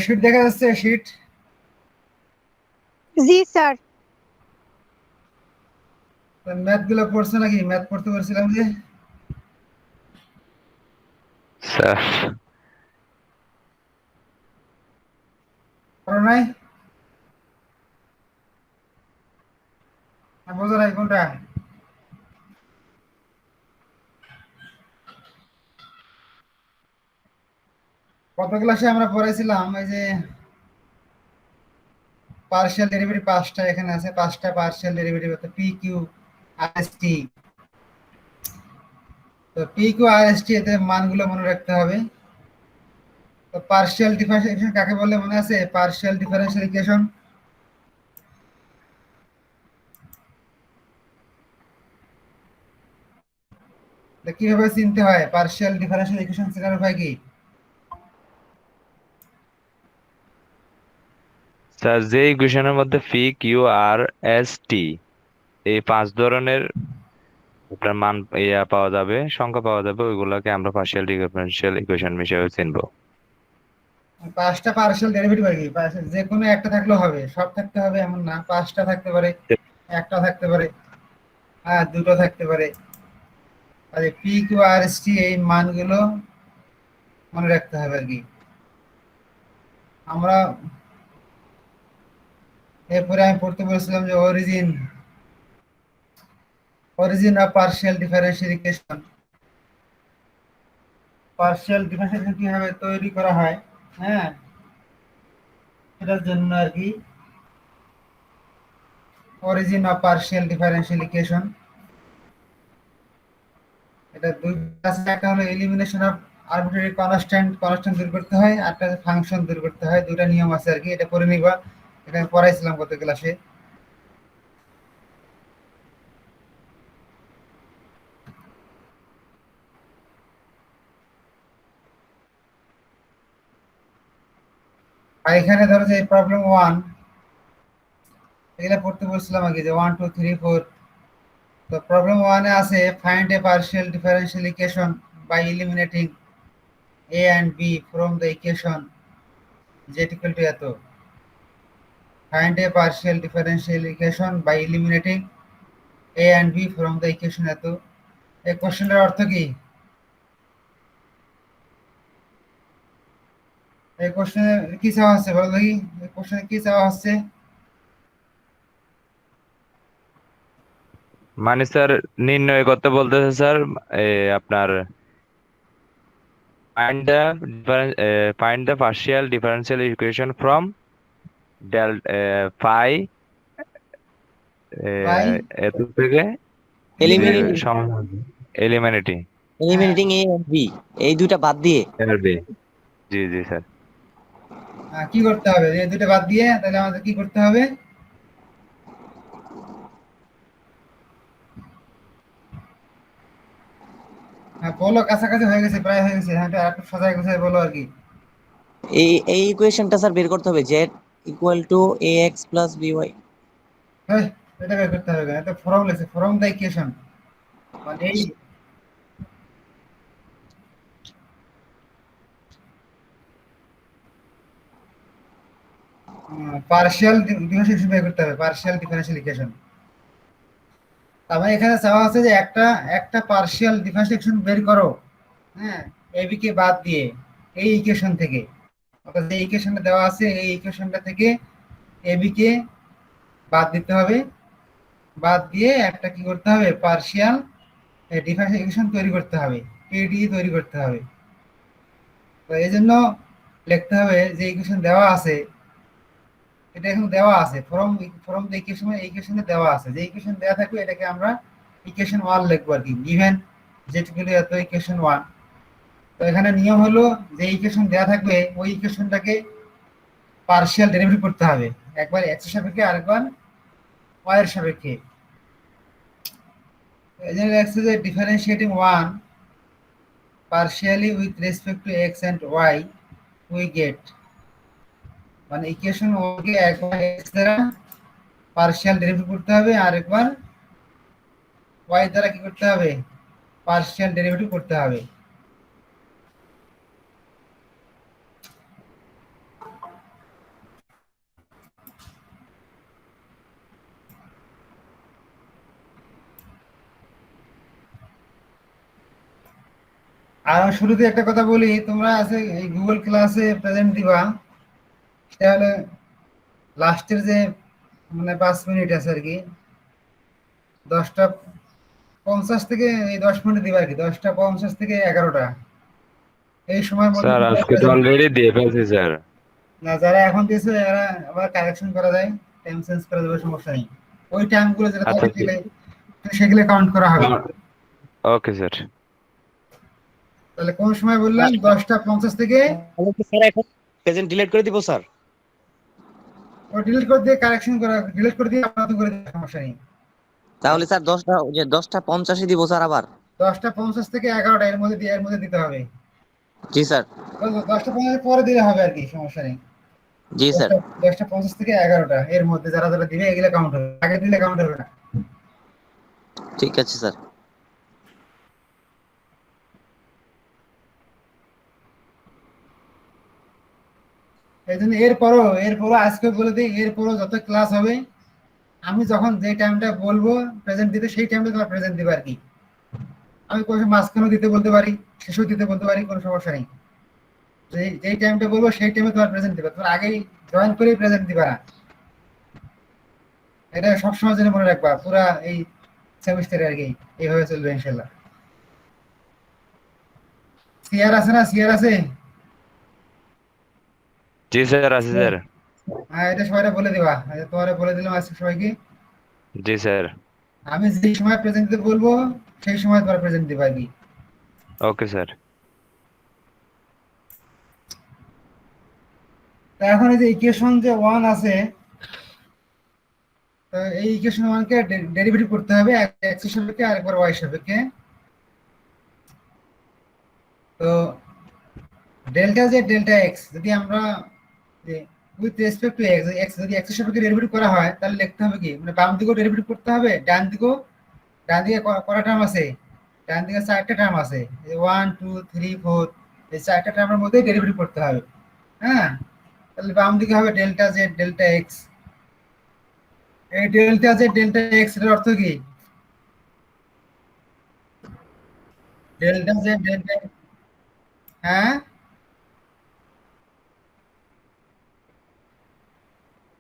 Sheet দেখা যাচ্ছে? Sheet জি sir. Math গুলো পড়ছো নাকি? ম্যাথ পড়তে বলছিলাম যে। স্যার পড়ো নাই? বোঝো নাই কোনটা? গত ক্লাসে আমরা পড়াইছিলাম এই যে পার্শিয়াল ডেরিভেটিভ, পাঁচটা এখানে আছে, পাঁচটা পার্শিয়াল ডেরিভেটিভ আছে, p Q R S T. তো P Q R S T এতে মানগুলো মনে রাখতে হবে। তো পার্শিয়াল ডিফারেন্সিয়াল ইকুয়েশন কাকে বলে মনে আছে? পার্শিয়াল ডিফারেন্সিয়াল ইকুয়েশন কিভাবে চিনতে হয়? পার্শিয়াল ডিফারেন্সিয়াল ইকুয়েশন চেনার উপায় কি? স্যার যে ইকুয়েশনের মধ্যে P Q R S T এই 5 ধরনের আপনার মান পাওয়া যাবে, সংখ্যা পাওয়া যাবে, ওইগুলোকে আমরা পার্শিয়াল ডিফারেনশিয়াল ইকুয়েশন হিসেবে চিনবো। পাঁচটা পার্শিয়াল ডেরিভেটিভ আর কি, যে কোনো একটা থাকলেও হবে, সব থাকতে হবে এমন না, পাঁচটা থাকতে পারে, একটা থাকতে পারে, হ্যাঁ দুটো থাকতে পারে। আর P Q R S T এই মানগুলো মনে রাখতে হবে আর কি। আমরা এরপরে আমি পড়তে বলেছিলাম যে origin of partial differential equation. Partial differential কিভাবে তৈরি করা হয়, হ্যাঁ এটার জন্য আর কি origin of partial differential equation. এটা দুই আছে, একটা হলো এলিমিনেশন অফ আরবিট্রারি কনস্ট্যান্ট দূর করতে হয়, আর একটা ফাংশন দূর করতে হয়। দুটা নিয়ম আছে আর কি, এটা করে নিবা, এটা আমি পড়াইছিলাম গত ক্লাসে। আর এখানে ধরো যে প্রবলেম 1 এগুলা পড়তে বলছিলাম আগে যে 1 2 3 4। তো প্রবলেম 1 এ আছে find a partial differential equation by eliminating a and b from the equation z equal to এত। Find a partial differential equation by eliminating a and b from the equation এত। এই কোশ্চেনের অর্থ কি? এই কোশ্চেনে কি চাওয়া হচ্ছে বলো দেখি? এই কোশ্চেনে কি চাওয়া হচ্ছে? মানে স্যার নির্ণয় করতে বলতেছে স্যার, আপনার find the partial differential equation from del phi by এত থেকে eliminating eliminating eliminating a and b, এই দুইটা বাদ দিয়ে। জি জি স্যার। কি করতে হবে? এই দুটো বাদ দিয়ে তাহলে আমাদের কি করতে হবে? হ্যাঁ বলো, কাছাকাছি হয়ে গেছে, প্রায় হয়ে গেছে। হ্যাঁ আর একটু সাজায় গোছায় বলো আর কি। এই ইকুয়েশনটা স্যার বের করতে হবে, z equal to a x plus b y. হ্যাঁ এটা বের করতে হবে, এটা ফর্ম লেখছে, ফর্ম দ্য ইকুয়েশন মানে এই পার্শিয়াল ডিফারেন্সিয়েশন বের করতে হবে, পার্শিয়াল ডিফারেন্সিয়াল ইকুয়েশন। তার মানে এখানে চাওয়া আছে যে একটা একটা পার্শিয়াল ডিফারেন্সিয়েশন বের করো, হ্যাঁ এবি কে বাদ দিয়ে এই ইকুয়েশন থেকে। অর্থাৎ যে ইকুয়েশনটা দেওয়া আছে এই ইকুয়েশনটা থেকে এবি কে বাদ দিতে হবে, বাদ দিয়ে একটা কি করতে হবে? পার্শিয়াল ডিফারেন্সিয়াল ইকুয়েশন তৈরি করতে হবে, পিডি তৈরি করতে হবে। তো এই জন্য লিখতে হবে যে ইকুয়েশন দেওয়া আছে, এটা এখন দেওয়া আছে ফর্ম ফর্ম দ্য ইকুয়েশন, ইকুয়েশনে দেওয়া আছে, যে ইকুয়েশন দেওয়া থাকবে এটাকে আমরা ইকুয়েশন 1 লিখবো আর কি, গিভেন যেটুকুলি এত ইকুয়েশন 1। তো এখানে নিয়ম হলো যে ইকুয়েশন দেওয়া থাকবে ওই ইকুয়েশনটাকে পার্শিয়াল ডেরিভেটিভ করতে হবে, একবার x এর সাপেক্ষে আরেকবার y এর সাপেক্ষে। এই জন্য লেখছে যে differentiating one partially with respect to x and y we get, মানে ইকুয়েশন ওকে একবার x দ্বারা পার্শিয়াল ডেরিভেটিভ করতে হবে আর একবার y দ্বারা কি করতে হবে, পার্শিয়াল ডেরিভেটিভ করতে হবে। আর শুরুতে একটা কথা বলি, তোমরা আছে এই গুগল ক্লাসে প্রেজেন্ট দিবা, তাহলে লাস্টের যে মানে 5 মিনিট আছে আর কি, 10:50 থেকে এই 10 মিনিট দিবা আর কি, 10:50 থেকে 11টা, এই সময়ের মধ্যে স্যার আজকে তো অলরেডি দিয়ে ফেলছি স্যার। না যারা এখন দিয়েছে এরা আবার কারেকশন করা যায়, টাইম চেঞ্জ করা যাবে, সমস্যা নেই। ওই টাইমগুলো যেটা আচ্ছা, থাকে সেগুলো কাউন্ট করা হবে। Okay sir. তাহলে কোন সময় বললাম? 10:50 থেকে। স্যার এখন প্রেজেন্ট ডিলিট করে দিব স্যার? ও ডিলিট করে দিয়ে কারেকশন করা, ডিলিট করে দিয়ে আপনার করে দিতে সমস্যা নেই। তাহলে স্যার 10:50 দিব স্যার আবার? 10:50 থেকে 11টা এর মধ্যে দিতে হবে। জি স্যার। 10:50 পরে দিলে হবে আর কি, সমস্যা নেই। জি স্যার। 10:50 থেকে 11টা এর মধ্যে যারা যারা দিবে এগুলো কাউন্ট হবে, আগে দিলে কাউন্ট হবে না। ঠিক আছে স্যার। এই জন্য এরপরও আজকে বলে দিই, এরপরও যত ক্লাস হবে আমি যখন যে টাইমটা বলবো প্রেজেন্ট দিতে সেই টাইমটা তোমার প্রেজেন্ট দিবে আর কি। আমি কোনো মাঝখানেও দিতে বলতে পারি, শেষেও দিতে বলতে পারি, কোনো সমস্যা নেই। যেই টাইমটা বলবো সেই টাইমে তোমার প্রেজেন্ট দিবে, তোমার আগেই জয়েন করেই প্রেজেন্ট দিবা না। এটা সবসময় জন্য মনে রাখবা, পুরা এই সেমিস্টারে আর কি এইভাবে চলবে ইনশাল্লাহ। সিআর আছে না? সিআর আছে? জি স্যার আছে স্যার। হ্যাঁ, এটা সবাই বলে দিবা, তোমার বলে দিলাম আজকে সবাইকে। জি স্যার। আমি যে সময় প্রেজেন্ট দিতে বলবো সেই সময় তোমার প্রেজেন্ট দিবা আর কি। Okay sir. তা এখন এই যে ইকুয়েশন যে 1 আছে, তো এই ইকুয়েশন 1 কে ডেরিভেটিভ করতে হবে x এর সাপেক্ষে আর একবার y এর সাপেক্ষে। তো ডেল্টা জেড ডেল্টা এক্স যদি আমরা with respect to x, x যদি এক্স এর সাপেক্ষে ডেরিভেটিভ করা হয় তাহলে লিখতে হবে কি, মানে বাম দিকেও ডেরিভেটিভ করতে হবে, ডান দিকে কয়টা টার্ম আছে? ডান দিকে 4টা টার্ম আছে, 1 2 3 4, এই 4টা টার্মের মধ্যে ডেরিভেটিভ করতে হবে। হ্যাঁ, তাহলে বাম দিকে হবে ডেল্টা জেড ডেল্টা এক্স। এই ডেল্টা জেড ডেল্টা এক্স এর অর্থ কি? ডেল্টা জেড ডেল্টা, হ্যাঁ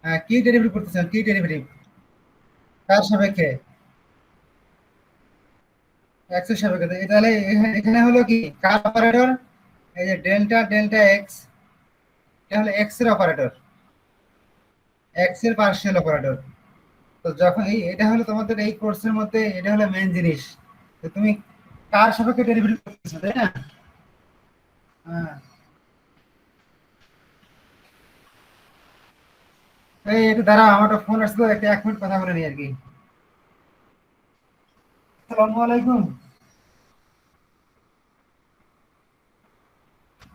হ্যাঁ, কি ডেরিভেটিভ করতেছেন? কি ডেরিভেটিভ? কার সাপেক্ষে? এক্স এর সাপেক্ষে। তাহলে এখানে হলো কি কার অপারেটর? এই যে ডেল্টা ডেল্টা এক্স, এটা হলো এক্স এর অপারেটর, এক্স এর পার্শিয়াল অপারেটর। তো যখন এটা হলো তোমাদের এই কোর্সের মধ্যে এটা হলো মেইন জিনিস, তো তুমি কার সাপেক্ষে ডেরিভেটিভ করতেছো, তাই না? হ্যাঁ, এই একটু দাঁড়াও, আমার একটা ফোন আসছে, একটা 1 মিনিট কথা বলে নিই আর কি। আসসালামু আলাইকুম।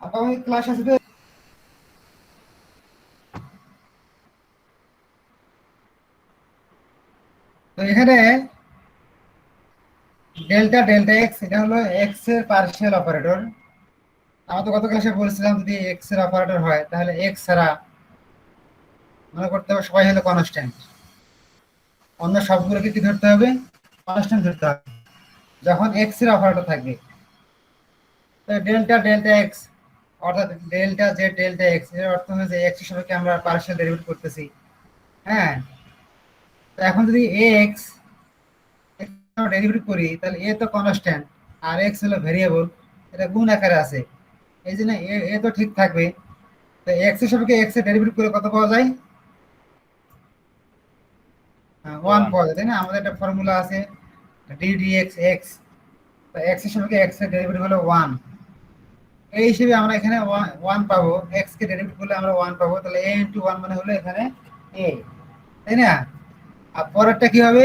আগামী ক্লাস আসবে। তো এখানে ডেল্টা ডেল্টা এক্স এটা হলো এক্স এর পার্শিয়াল অপারেটর। আমরা তো গত ক্লাসে বলছিলাম যদি এক্স এর অপারেটর হয় তাহলে এক্স ছাড়া মনে করতে হবে সবাই হলো কনস্ট্যান্ট, অন্য সবগুলোকে কি ধরতে হবে? কনস্ট্যান্ট ধরতে হবে যখন এক্স এর অপারেটর থাকবে। তো ডেল্টা ডেল্টা এক্স অর্থাৎ ডেল্টা জেড ডেল্টা এক্স এর অর্থ হচ্ছে যে এক্স এর সাপেক্ষে আমরা পার্শিয়াল ডেরিভেটিভ করতেছি। হ্যাঁ, তো এখন যদি এ এক্স ডেরিভেটিভ করি তাহলে এ তো কনস্ট্যান্ট আর এক্স হলো ভেরিয়েবল, এটা গুণ আকারে আছে, এই জন্য এ তো ঠিক থাকবে। তো এক্স এর সাপেক্ষে এক্স এর ডেরিভেটিভ করে কত পাওয়া যায়? 1 পাওয়া যায়, তাই না? আমাদের একটা ফর্মুলা আছে ডি ডি এক্স এক্স, তো এক্স এর সাপেক্ষে এক্স এর ডেরিভেটিভ হলো 1। এই হিসেবে আমরা এখানে 1 পাবো, এক্স কে ডেরিভেটিভ করলে আমরা 1 পাবো, তাহলে a ইনটু 1 মানে হলো এখানে এ, তাই না? আর পরেরটা কি হবে?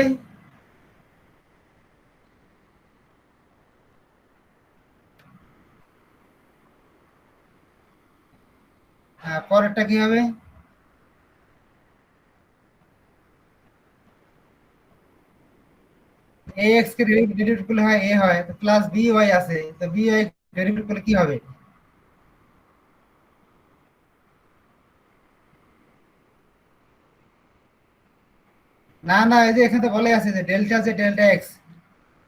পরেরটা কি হবে? এ এক্স কে ডেরিভেটিভ করলে হয় এ হয়, তো প্লাস বি ওয়াই আছে, তো বি ওয়াই ডেরিভেটিভ করলে কি হবে? না না, এই যে এখানে তো বলে আছে যে ডেল্টা যে ডেল্টা এক্স,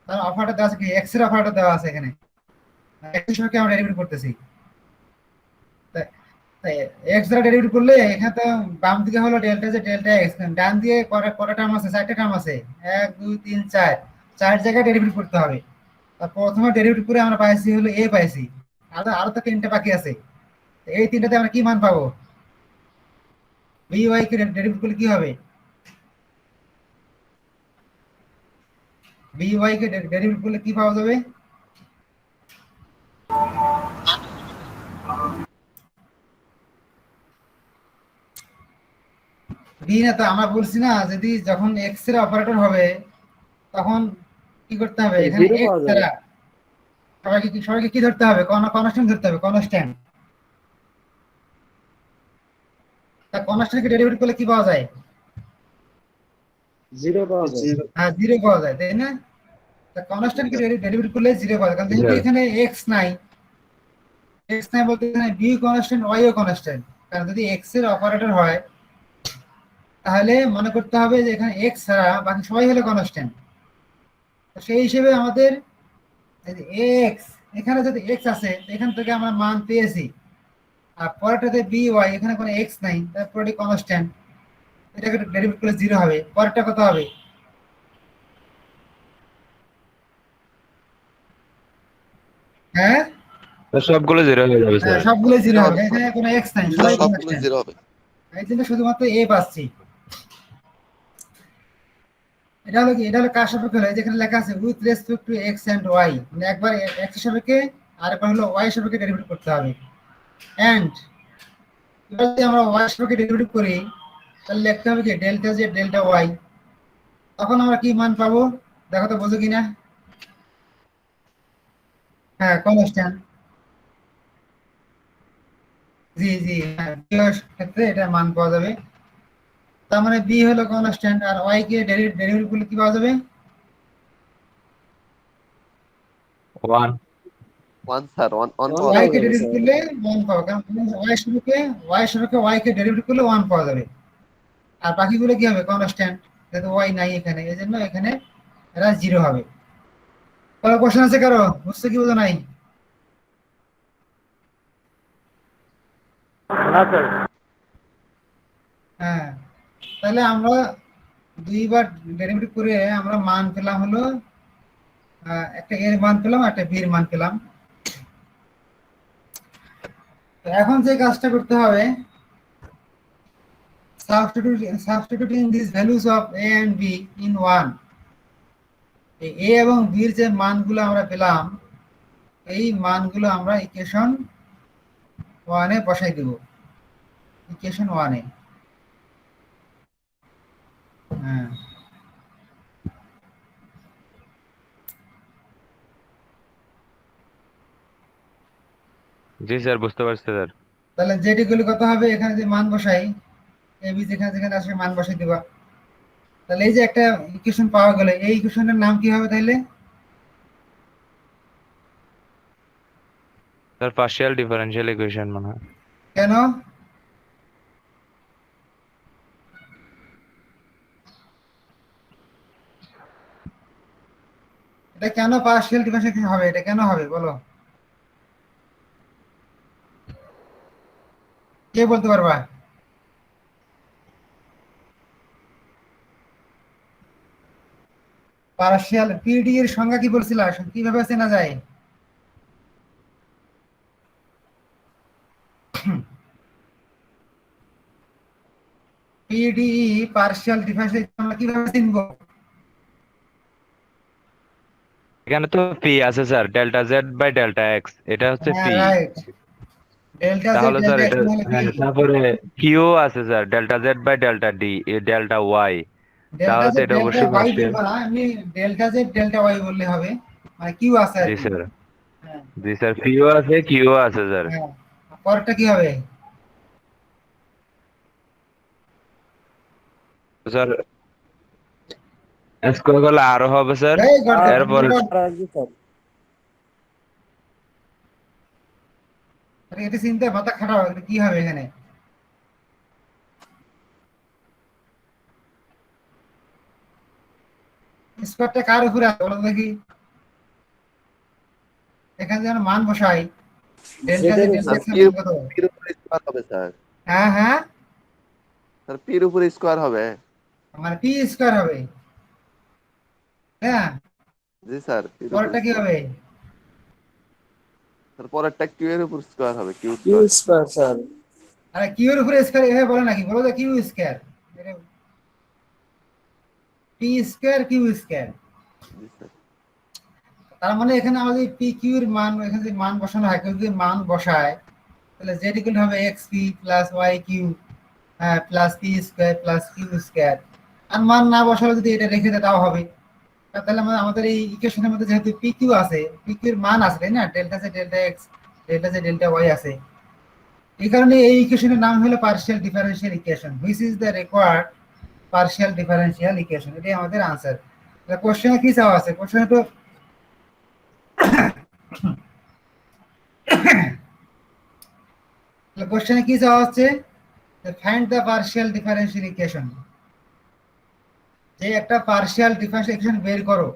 তার অফারটা দেওয়া আছে কি, এক্স এর অফারটা দেওয়া আছে এখানে, এক্স এর সঙ্গে আমরা ডেরিভেটিভ করতেছি। এক্স দ্বারা ডেরিভেটিভ করলে এখানে তো বাম দিকে হলো ডেল্টা যে ডেল্টা এক্স, ডান দিয়ে কটা টার্ম আছে, চারটে টার্ম আছে, এক দুই তিন চার, চার জায়গায় ডেরিভেটিভ করতে হবে। তা প্রথমে ডেরিভেটিভ করে আমরা পাইছি হলো এ পাইছি, আরো আরো তো তিনটা বাকি আছে। তো এই তিনটাতে আমরা কি মান পাবো? বি ওয়াই কে ডেরিভেটিভ করলে কি হবে? বি ওয়াই কে ডেরিভেটিভ করলে কি পাওয়া যাবে? বি না, তো আমরা বলছি না, যদি যখন এক্স এর অপারেটর হবে তখন কি করতে হবে, এখানে জিরো এক্স পাওয়া যাবে। ছাড়া সবাইকে কি ধরতে হবে? কনস্ট্যান্ট ধরতে হবে, কনস্ট্যান্ট। তা কনস্ট্যান্টকে ডেরিভেটিভ করলে কি পাওয়া যায়? জিরো পাওয়া যায়। হ্যাঁ, জিরো পাওয়া যায়, তাই না? তা কনস্ট্যান্টকে ডেরিভেটিভ করলে জিরো পাওয়া যায়, কারণ যেহেতু এখানে এক্স নাই, এক্স নাই বলতে এখানে বি কনস্ট্যান্ট ওয়াই ও কনস্ট্যান্ট। কারণ যদি এক্স এর অপারেটর হয় তাহলে মনে করতে হবে যে এখানে এক্স ছাড়া বাকি সবাই হলো কনস্ট্যান্ট। তো সেই হিসেবে আমাদের এক্স, এখানে যদি এক্স আছে তো এখান থেকে আমরা মান পেয়েছি, আর পরেরটাতে বি ওয়াই, এখানে কোনো এক্স নাই, তারপরে কনস্ট্যান্ট, এটাকে ডেরিভেটিভ করলে জিরো হবে। পরেরটা কত হবে? হ্যাঁ, তো সবগুলো জিরো হয়ে যাবে স্যার। সবগুলো জিরো হবে, এখানে কোনো এক্স নাই, সবাই সবগুলো কনস্ট্যান্ট। জিরো হবে। এই জন্য শুধুমাত্র এ পাচ্ছি। এটা হলো কি, এটা হলো কার সাপেক্ষে হলো, যেখানে লেখা আছে with respect to x and y, মানে একবার এক্স এর সাপেক্ষে আর একবার হলো ওয়াই এর সাপেক্ষে ডেরিভেটিভ করতে হবে। এন্ড এবার যদি আমরা ওয়াই এর সাপেক্ষে ডেরিভেটিভ করি তাহলে লিখতে হবে কি ডেল্টা জেড ডেল্টা ওয়াই, তখন আমরা কি মান পাবো? দেখো তো বোঝো কিনা। হ্যাঁ, কনস্ট্যান্ট। জি জি, হ্যাঁ, বি এর ক্ষেত্রে এটা মান পাওয়া যাবে। তার মানে বি হলো কনস্ট্যান্ট, আর ওয়াই কে ডেরিভেটিভ করলে কি পাওয়া যাবে? One. One sir, one one one পাওয়া ওয়াই পাওয়া কে যাবে। যাবে ডেরিভেটিভ স্যার। করলে ওয়ান পাবো, কারণ ওয়াই এর সাপেক্ষে ওয়াই কে ডেরিভেটিভ করলে ওয়ান পাওয়া যাবে। আর বাকিগুলো কি হবে? কনস্ট্যান্ট, যেহেতু ওয়াই নাই এখানে, এই জন্য এখানে এরা জিরো হবে। কোনো কোশ্চেন আছে কারো? বুঝতে কি বোঝো নাই? না স্যার। হ্যাঁ, তাহলে আমরা দুইবার ডেরিভেটিভ করে আমরা মান পেলাম হলো, একটা এর মান পেলাম, একটা বি এর মান পেলাম। তো এখন যে কাজটা করতে হবে, substituting these values of a and b in 1, এই এ এবং বি এর যে মানগুলো আমরা পেলাম এই মানগুলো আমরা ইকুয়েশন 1 এ বসাই দেব। ইকুয়েশন 1 এ, হ্যাঁ, জি স্যার, বুঝতে পারছি স্যার। তাহলে জেড ইকুয়াল কত হবে? এখানে যে মান বসাই, এ বি যেখানে যেখানে আসবে মান বসাই দিবা। তাহলে এই যে একটা ইকুয়েশন পাওয়া গেল, এই ইকুয়েশনের নাম কি হবে তাহলে? স্যার পার্শিয়াল ডিফারেনশিয়াল ইকুয়েশন মনে হয়। কেন? এটা কেন পার্শিয়াল ডিফারেন্সিয়েশন হবে? এটা কেন হবে বলো, কে বলতে পারবা? পার্শিয়াল পিডি এর সংজ্ঞা কি বলছিলা, কিভাবে চেনা যায়? পিডি পার্শিয়াল ডিফারেন্সিয়েশন আমরা কিভাবে চিনবো? এখানে তো পি আছে sir, delta z by delta x, এটা হচ্ছে হ্যাঁ, পি। রাইট, ডেল্টা জেড তাহলে স্যার ডেল্টা এটা এক্স মানে কি? তারপরে কিউ আছে sir, delta z by delta d a delta y, delta তাহলে তো জেড এটা ডেল্টা অবশ্যই ওয়াই পার্সিয়াল। বলবো না, আমি ডেল্টা জেড ডেল্টা ওয়াই বললে হবে, মানে কিউ আছে আর জি কি। স্যার, হ্যাঁ জি স্যার, পিও আছে কিউ আছে স্যার। হ্যাঁ। পরেরটা কি হবে? স্যার স্কোয়ার করলে আরো হবে স্যার। এই গড এরপরে এটা চিন্তা মাথা খারাপ, এটা কি হবে এখানে? স্কোয়ারটা কার উপরে আছে বলো তো দেখি। এখানে যেন মান বসাই, delta z delta sir x এর মান কত? পির উপরে স্কোয়ার হবে স্যার। হ্যাঁ হ্যাঁ, স্যার পির উপরে স্কোয়ার হবে। মানে পি স্কোয়ার হবে। হ্যাঁ, জি স্যার, পির উপরে পরেরটা কি স্কোয়ার। হবে? স্যার পরেরটা কিউ এর উপর স্কোয়ার হবে, Q Q square. Square sir. আরে কিউ এর উপরে স্কোয়ার এভাবে বলে নাকি? বলো তো Q square, P square Q square. জি স্যার। তার মানে এখানে আমাদের পি কিউ এর মান, এখানে যদি মান বসানো হয়, কেউ যদি মান বসায়, তাহলে জেড ইকুয়াল হবে X P plus Y Q plus P square plus Q square. আর মান না বসালে যদি এটা রেখে দেয় তাও হবে। তাহলে আমাদের এই ইকুয়েশনের মধ্যে যেহেতু পি কিউ আছে, পি কিউ এর মান আছে তাই না, delta z delta x delta z delta y আছে। এই কারণে এই ইকুয়েশনের নাম হলো partial differential equation, which is the required partial differential equation. এটাই আমাদের আনসার। কোশ্চেনে কি চাওয়া আছে? কোশ্চেনে তো কোশ্চেনে কি চাওয়া হচ্ছে? Find the partial differential equation, যে একটা পার্শিয়াল ডিফারেনশিয়াল ইকুয়েশন বের করো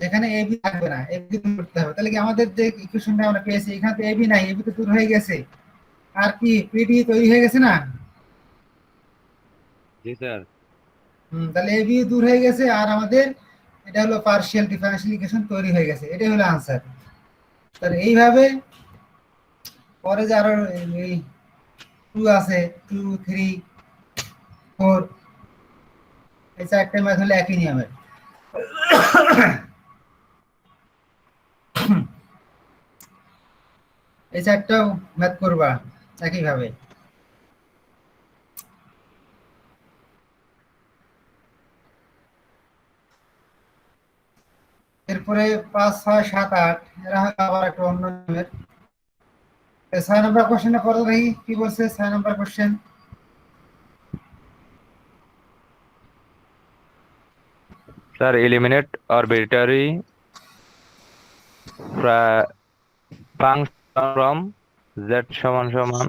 যেখানে এ বি থাকবে না, এ বি দূর করতে হবে। তাহলে কি আমাদের যে ইকুয়েশনটা আমরা পেয়েছি, এখানে তো এ বি নাই, এ বি তো দূর হয়ে গেছে, আর কি পিডি তৈরি হয়ে গেছে না? জি স্যার। তাহলে এ বি দূর হয়ে গেছে, আর আমাদের এটা হলো পার্শিয়াল ডিফারেনশিয়াল ইকুয়েশন তৈরি হয়ে গেছে, এটাই হলো আনসার। তাহলে এইভাবে পরে যে আরো এই টু আছে, 2, 3, 4, এই চারটে ম্যাথ হলে একই নিয়মের। এই চারটাও ম্যাথ করবা একইভাবে। এরপরে 5, 6, 7, 8 এরা হলো আবার একটা অন্য নিয়মের। 6 নম্বর কোশ্চেনে পড়ো দেখি কি বলছে। 6 নম্বর question, sir eliminate arbitrary function from Z সমান সমান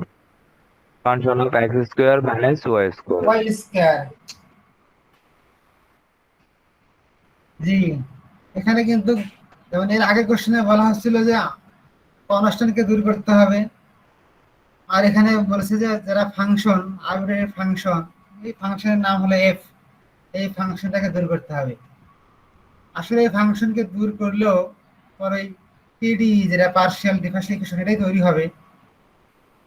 function of X square minus Y square. Y square. জি, এখানে কিন্তু যেমন এর আগের কোশ্চেনে বলা হচ্ছিল যে কনস্ট্যান্টকে দূর করতে হবে, আর এখানে বলেছে যে যারা ফাংশন, আরবিট্রারি ফাংশন, এই ফাংশনের নাম হলো এফ, এই ফাংশনটাকে দূর করতে হবে। আসলে এই ফাংশনকে দূর করলেও পরে পিডি যেটা পার্শিয়াল ডিফারেনশিয়াল ইকুয়েশন এটাই তৈরি হবে।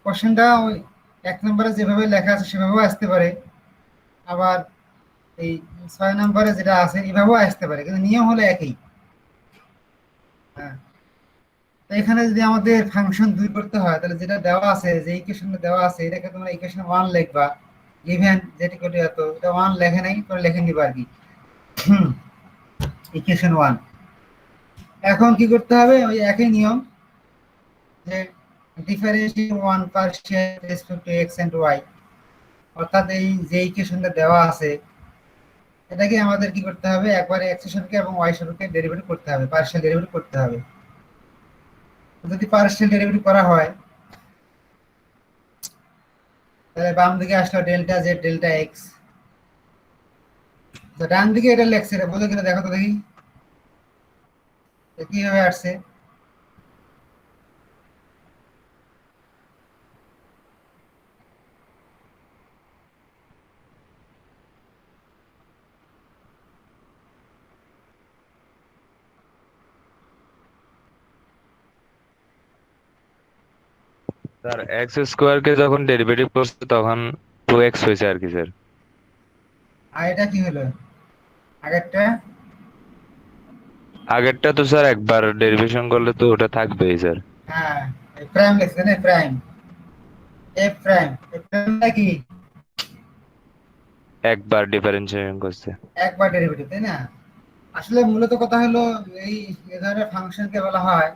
কোশ্চেনটা ওই 1 নম্বরে যেভাবে লেখা আছে সেভাবেও আসতে পারে, আবার এই 6 নম্বরে যেটা আছে এভাবেও আসতে পারে, কিন্তু নিয়ম হলো একই। হ্যাঁ, তো এখানে যদি আমাদের ফাংশন দূর করতে হয়, তাহলে যেটা দেওয়া আছে, যে ইকুয়েশনটা দেওয়া আছে, এটাকে তোমরা ইকুয়েশন 1 লিখবা, গিভেন যেটা করে এত, এটা 1 লেখে নাই, তোমরা লিখে নিবা আর কি, ইকুয়েশন 1। এখন কি করতে হবে? ওই একই নিয়ম, যে differentiate one partial respect to x and y, অর্থাৎ এই যে ইকুয়েশনটা দেওয়া আছে এটাকে আমাদের কি করতে হবে, একবারে এক্স এর সাপেক্ষে এবং ওয়াই সাপেক্ষে ডেরিভেটিভ করতে হবে, পার্শিয়াল ডেরিভেটিভ করতে হবে। যদি পার্শিয়াল ডেরিভেটিভ করা হয়, তাহলে বাম দিকে আসলো ডেল্টা জেড ডেল্টা এক্স, ডান দিকে এটা লেখছে, এটা বোঝো কিনা দেখো তো দেখি কিভাবে আসছে। স্যার এক্স স্কোয়ার কে যখন ডেরিভেটিভ করছে তখন 2x হয়েছে আর কি স্যার। আর এটা কি হলো আগেরটা? আগেরটা তো স্যার একবার ডেরিভেশন করলে তো ওটা থাকবেই স্যার। হ্যাঁ, প্রাইম লিখছে না, প্রাইম এফ প্রাইম, এফ প্রাইমটা কি? একবার ডিফারেন্সিয়েশন করছে। একবার ডেরিভেটিভ, তাই না? আসলে মূলত কথা হলো এই এ ধরনের ফাংশনকে বলা হয়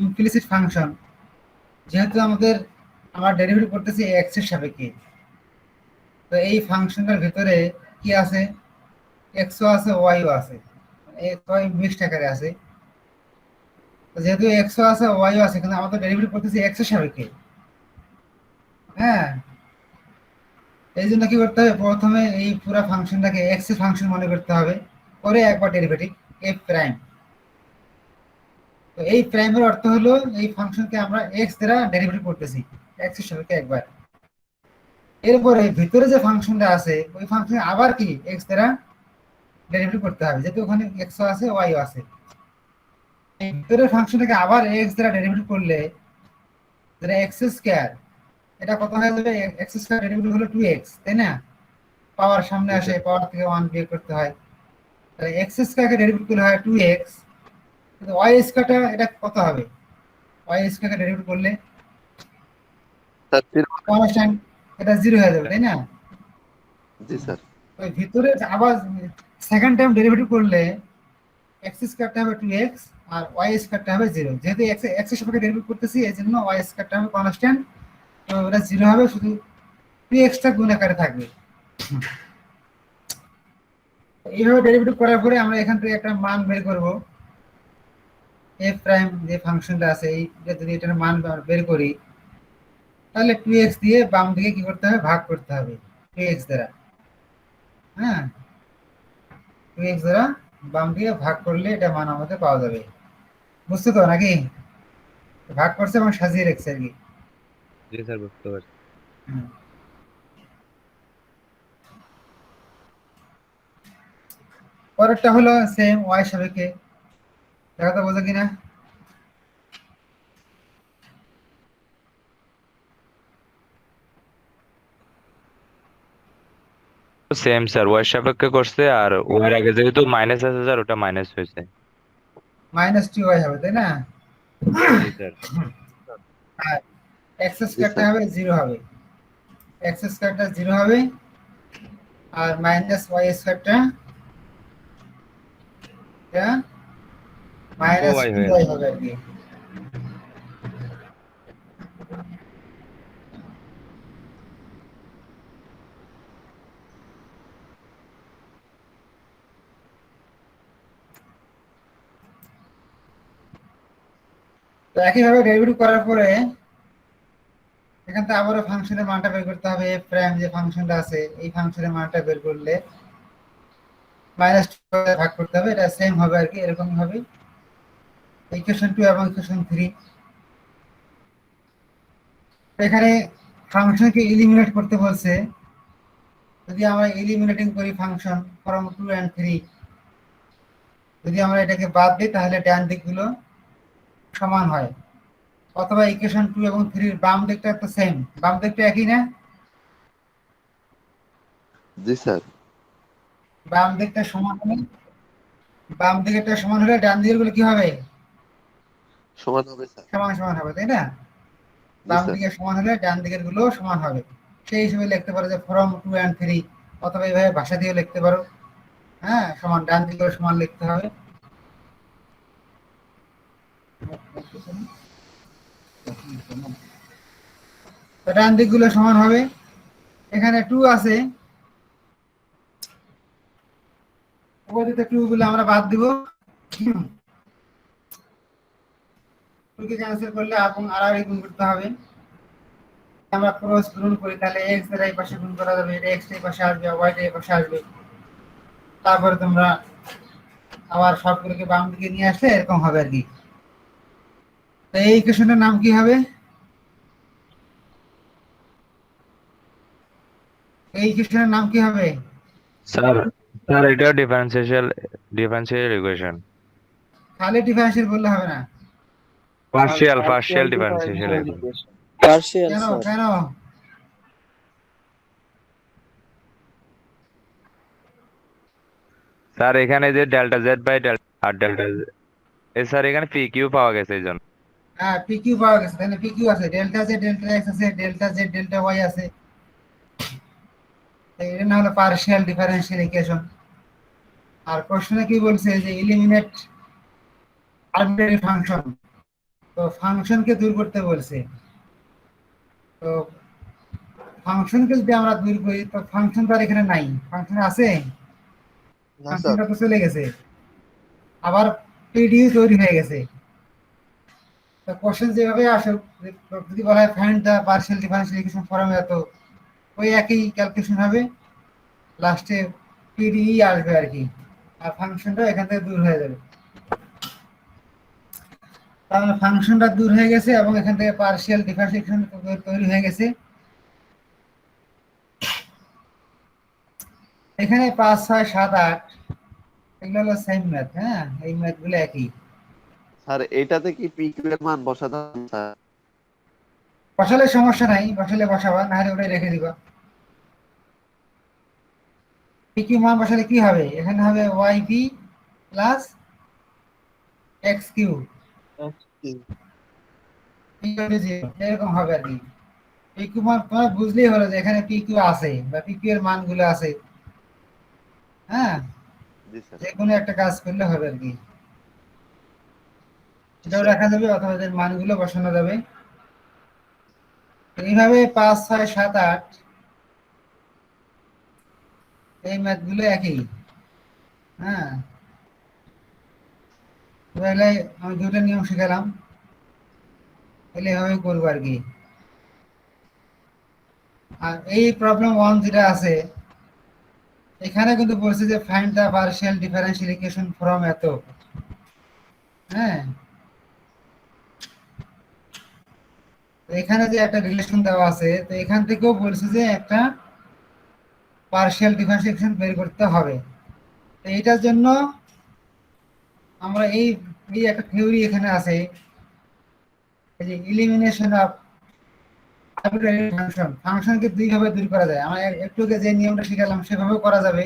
ইমপ্লিসিট ফাংশন। যেহেতু আমরা ডেরিভেটিভ করতেছি এক্স এর সাপেক্ষে, তো এই ফাংশনটার ভিতরে কি আছে? এক্সও আছে, ওয়াইও আছে, এক্স ওয়াই মিক্সড আকারে আছে। তো যেহেতু এক্সও আছে, ওয়াইও আছে, কিন্তু আমাদের ডেরিভেটিভ করতেছি এক্স এর সাপেক্ষে। হ্যাঁ, এই জন্য কি করতে হবে? প্রথমে এই পুরো ফাংশনটাকে এক্স এর ফাংশন মনে করতে হবে, পরে একবার ডেরিভেটিভ এফ প্রাইম। তো এই প্রাইমের অর্থ হলো এই ফাংশনকে আমরা এক্স দ্বারা ডেরিভেটিভ করতেছি, এক্স এর সাপেক্ষে একবার। এরপরে ভিতরে যে ফাংশনটা আছে ওই ফাংশন আবার কি এক্স দ্বারা ডেরিভেটিভ করতে হবে, যেহেতু ওখানে এক্স আছে, ওয়াইও আছে। এই ভিতরের ফাংশনটাকে আবার এক্স দ্বারা ডেরিভেটিভ করলে যেটা এক্স স্কয়ার, এটা কত হয়ে যাবে? এক্স স্কয়ার ডেরিভেটিভ হলো 2x, তাই না? পাওয়ার সামনে জি আসে, স্যার। পাওয়ার থেকে 1 বিয়োগ করতে হয়, তাহলে এক্স স্কয়ারকে ডেরিভেটিভ করলে হয় 2x। কিন্তু ওয়াই স্কয়ারটা এটা কত হবে? ওয়াই স্কয়ারকে ডেরিভেটিভ করলে স্যার জিরো। কনস্ট্যান্ট, এটা 0 হয়ে যাবে, তাই না? জি স্যার। ওই ভিতরে আবার সেকেন্ড টাইম ডেরিভেটিভ করলে এক্স স্কয়ারটা হবে 2x, আর ওয়াই স্কয়ারটা হবে 0। যেহেতু এক্স এক্স এর সাপেক্ষে ডেরিভেটিভ করতেছি, এই জন্য ওয়াই স্কয়ারটা হবে কনস্ট্যান্ট, তো এটা 0 হবে, শুধু 2x টা গুণ আকারে থাকবে। এইভাবে ডেরিভেটিভ করার পরে আমরা এখান থেকে একটা মান বের করব। এফ প্রাইম যে ফাংশনটা আছে, এই যদি এটার মান বের করি, তাহলে 2x দিয়ে বাম দিকে কি করতে হবে? ভাগ করতে হবে 2x দ্বারা। হ্যাঁ, 2x দ্বারা বাম দিকে ভাগ করলে এটা মান আমাদের পাওয়া যাবে। বুঝছো তো নাকি? ভাগ করছে এবং সাজিয়ে রেখেছে আর কি। জি স্যার, বুঝতে পারছি। হুম। পরেরটা হলো সেম ওয়াই সাপেক্ষে, দেখা তো বোঝো কিনা? সেম স্যার, ওয়াই সাপেক্ষে করছে, আর ওয়ার আগে যেহেতু মাইনাস আছে স্যার, ওটা মাইনাস হয়েছে। -2y হবে, তাই না? জি স্যার। আর এক্স জি স্কয়ারটা স্যার। হবে 0 হবে, এক্স স্কয়ারটা 0 হবে, আর মাইনাস ওয়াই স্কয়ারটা এটা ও মাইনাস ওয়াই টু হয়ে ওয়াই যাবে। হবে আর কি। তো একইভাবে ডেরিভেটিভ করার পরে এখান থেকে আবারও ফাংশনের মানটা বের করতে হবে। এফ প্রাইম যে ফাংশনটা আছে, এই ফাংশনের মানটা বের করলে -2 ভাগ করতে হবে, এটা সেম হবে আর কি, এরকম হবে ইকুয়েশন 2 এবং ইকুয়েশন 3। এখানে ফাংশনকে এলিমিনেট করতে বলছে। যদি আমরা এলিমিনেটিং করি ফাংশন ফ্রম 2 and 3, যদি আমরা এটাকে বাদ দিই তাহলে ডান দিকগুলো সমান হয়, অথবা ইকুয়েশন 2 এবং 3 এর বাম দিকটা তো সেম, বাম দিকটা একই না? জি স্যার। বাম দিকটা সমান হলে, বাম দিকেরটা সমান হলে ডান দিকের গুলো কি হবে? সমান হবে স্যার। সমান সমান হবে, তাই না? জি বাম স্যার। দিকে সমান হলে ডান দিকের গুলো সমান হবে। সেই হিসেবে লিখতে পারো যে ফ্রম 2 and 3, অথবা এইভাবে ভাষা দিয়ে লিখতে পারো। হ্যাঁ, সমান ডান দিকেও সমান লিখতে হবে। তো ডান দিকগুলো সমান হবে। এখানে 2 আছে, উপরে 2 গুলো আমরা বাদ দিব। 2 কে ক্যান্সেল করলে এবং আড়াআড়ি গুণ করতে হবে। আমরা ক্রস গুণ করি তাহলে এক্স দ্বারা এই পাশে গুণ করা যাবে, এটা এক্স এই পাশে আসবে, ওয়াই এই পাশে আসবে। তারপরে তোমরা আবার সবগুলোকে বাম দিকে নিয়ে আসলে এরকম হবে আর কি। তো এই ইকুয়েশনের নাম কি হবে? এই ইকুয়েশনের নাম কি হবে? স্যার, স্যার এটা ডিফারেন্সিয়াল ইকুয়েশন। খালি ডিফারেন্সিয়াল বললে হবে না। Partial differential equation. পার্শিয়াল কেন স্যার। কেন? স্যার এখানে যে ডেল্টা জেড বাই ডেল্টা আর ডেল্টা স্যার এখানে পি কিউ পাওয়া গেছে এই জন্য। হ্যাঁ পি কিউ পাওয়া গেছে, তাহলে পি কিউ আছে, ডেল্টা জেড ডেল্টা এক্স আছে, ডেল্টা জেড ডেল্টা ওয়াই আছে। এটা না হলো পার্শিয়াল ডিফারেন্সিয়াল ইকুয়েশন। আর কোশ্চেনে কি বলছে যে ইলিমিনেট আরবিট্রারি ফাংশন, তো ফাংশনকে দূর করতে বলছে। তো ফাংশনকে যদি আমরা দূর করি তো ফাংশন তো আর এখানে নাই, ফাংশন আছে, না স্যার। ফাংশনটা তো চলে গেছে, আবার পিডিইউ তৈরি হয়ে গেছে। তো কোশ্চেন যেভাবে আসুক, যদি বলা হয় find the partial differential equation formula, তো ওই একই ক্যালকুলেশন হবে, লাস্টে পিডিই আসবে আর কি, আর ফাংশনটা এখান থেকে দূর হয়ে যাবে। তাহলে ফাংশনটা দূর হয়ে গেছে এবং এখান থেকে পার্শিয়াল ডিফারেন্সিয়াল ইকুয়েশন তৈরি হয়ে গেছে। এখানে 5 6 7 8 এগুলো হলো সেম ম্যাথ। হ্যাঁ, এই ম্যাথ গুলো একই। স্যার এটাতে কি পি কিউ এর মান বসাতে হবে স্যার? বসালে সমস্যা নাই, বসালে বসাবা, না হলে ওটাই রেখে দিবা। পি কিউ মান বসালে কি হবে, এখানে হবে y p plus x q, এরকম হবে আর কি। পি কিউ মান তোমার বুঝলেই হলো যে এখানে পি কিউ আছে বা পি কিউ এর মানগুলো আছে। হ্যাঁ, জি স্যার। যে কোনো একটা কাজ করলে হবে আর কি, এটাও রাখা যাবে অথবা এদের মানগুলো বসানো যাবে। এইভাবে 5 6 7 8 এই ম্যাথ গুলো একই। হ্যাঁ, তাহলে আমি দুটো নিয়ম শিখালাম, তাহলে এভাবে করবো আর কি। আর এই প্রবলেম 1 যেটা আছে, এখানে কিন্তু বলছে যে find the partial differential equation from এত। হ্যাঁ, তো এখানে যে একটা রিলেশন দেওয়া আছে, তো এখান থেকেও বলছে যে একটা পার্শিয়াল ডিফারেন্সিয়াল ইকুয়েশন বের করতে হবে। তো এটার জন্য আমরা এই এই একটা থিওরি এখানে আছে, এই যে ইলিমিনেশন অফ আরবিট্রারি ফাংশন, ফাংশনকে দুই ভাবে দূর করা যায়। আমরা একটু আগে যে নিয়মটা শিখালাম সেভাবেও করা যাবে,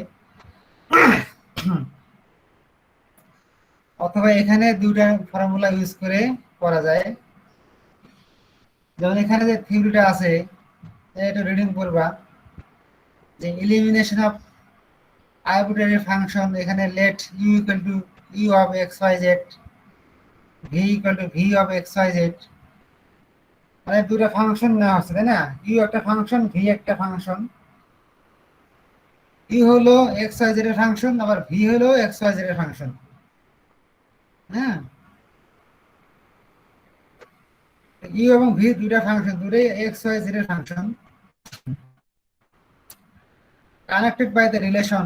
অথবা এখানে দুইটা ফর্মুলা ইউজ করে করা যায়। যেমন এখানে যে থিওরিটা আছে, এটা রিডিং করবা, যে ইলিমিনেশন অফ আরবিট্রারি ফাংশন, এখানে let u equal to u of x Y z, v equal to v of x Y z, মানে দুটো ফাংশন নেওয়া হচ্ছে, তাই না? ইউ একটা ফাংশন, ভি একটা ফাংশন। ইউ হলো এক্স ওয়াই জেড এর ফাংশন, আবার ভি হলো এক্স ওয়াই জেড এর ফাংশন। হ্যাঁ, ইউ এবং ভি দুইটা ফাংশন, দুটোই এক্স ওয়াই জেড এর function, connected by the relation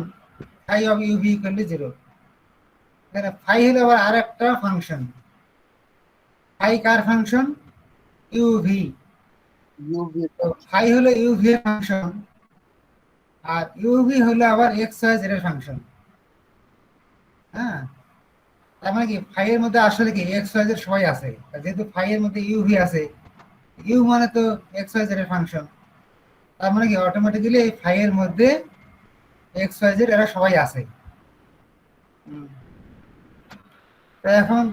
phi of U V equal to 0। এখানে ফাই হলো আবার আর একটা ফাংশন, ফাই কার ফাংশন, ইউ ভি। তো ফাই হলো ইউ ভি এর ফাংশন, আর ইউ ভি হলো আবার এক্স ওয়াই জেড এর ফাংশন। হ্যাঁ, তার মানে কি ফাই এর মধ্যে আসলে কি এক্স ওয়াই জেড সবাই আছে, আর যেহেতু ফাই এর মধ্যে ইউ ভি আছে, ইউ মানে তো এক্স ওয়াই জেড এর ফাংশন, তার মানে কি অটোমেটিক্যালি এই ফাই এর মধ্যে এক্স ওয়াই জেড এরা সবাই আছে। তো এখন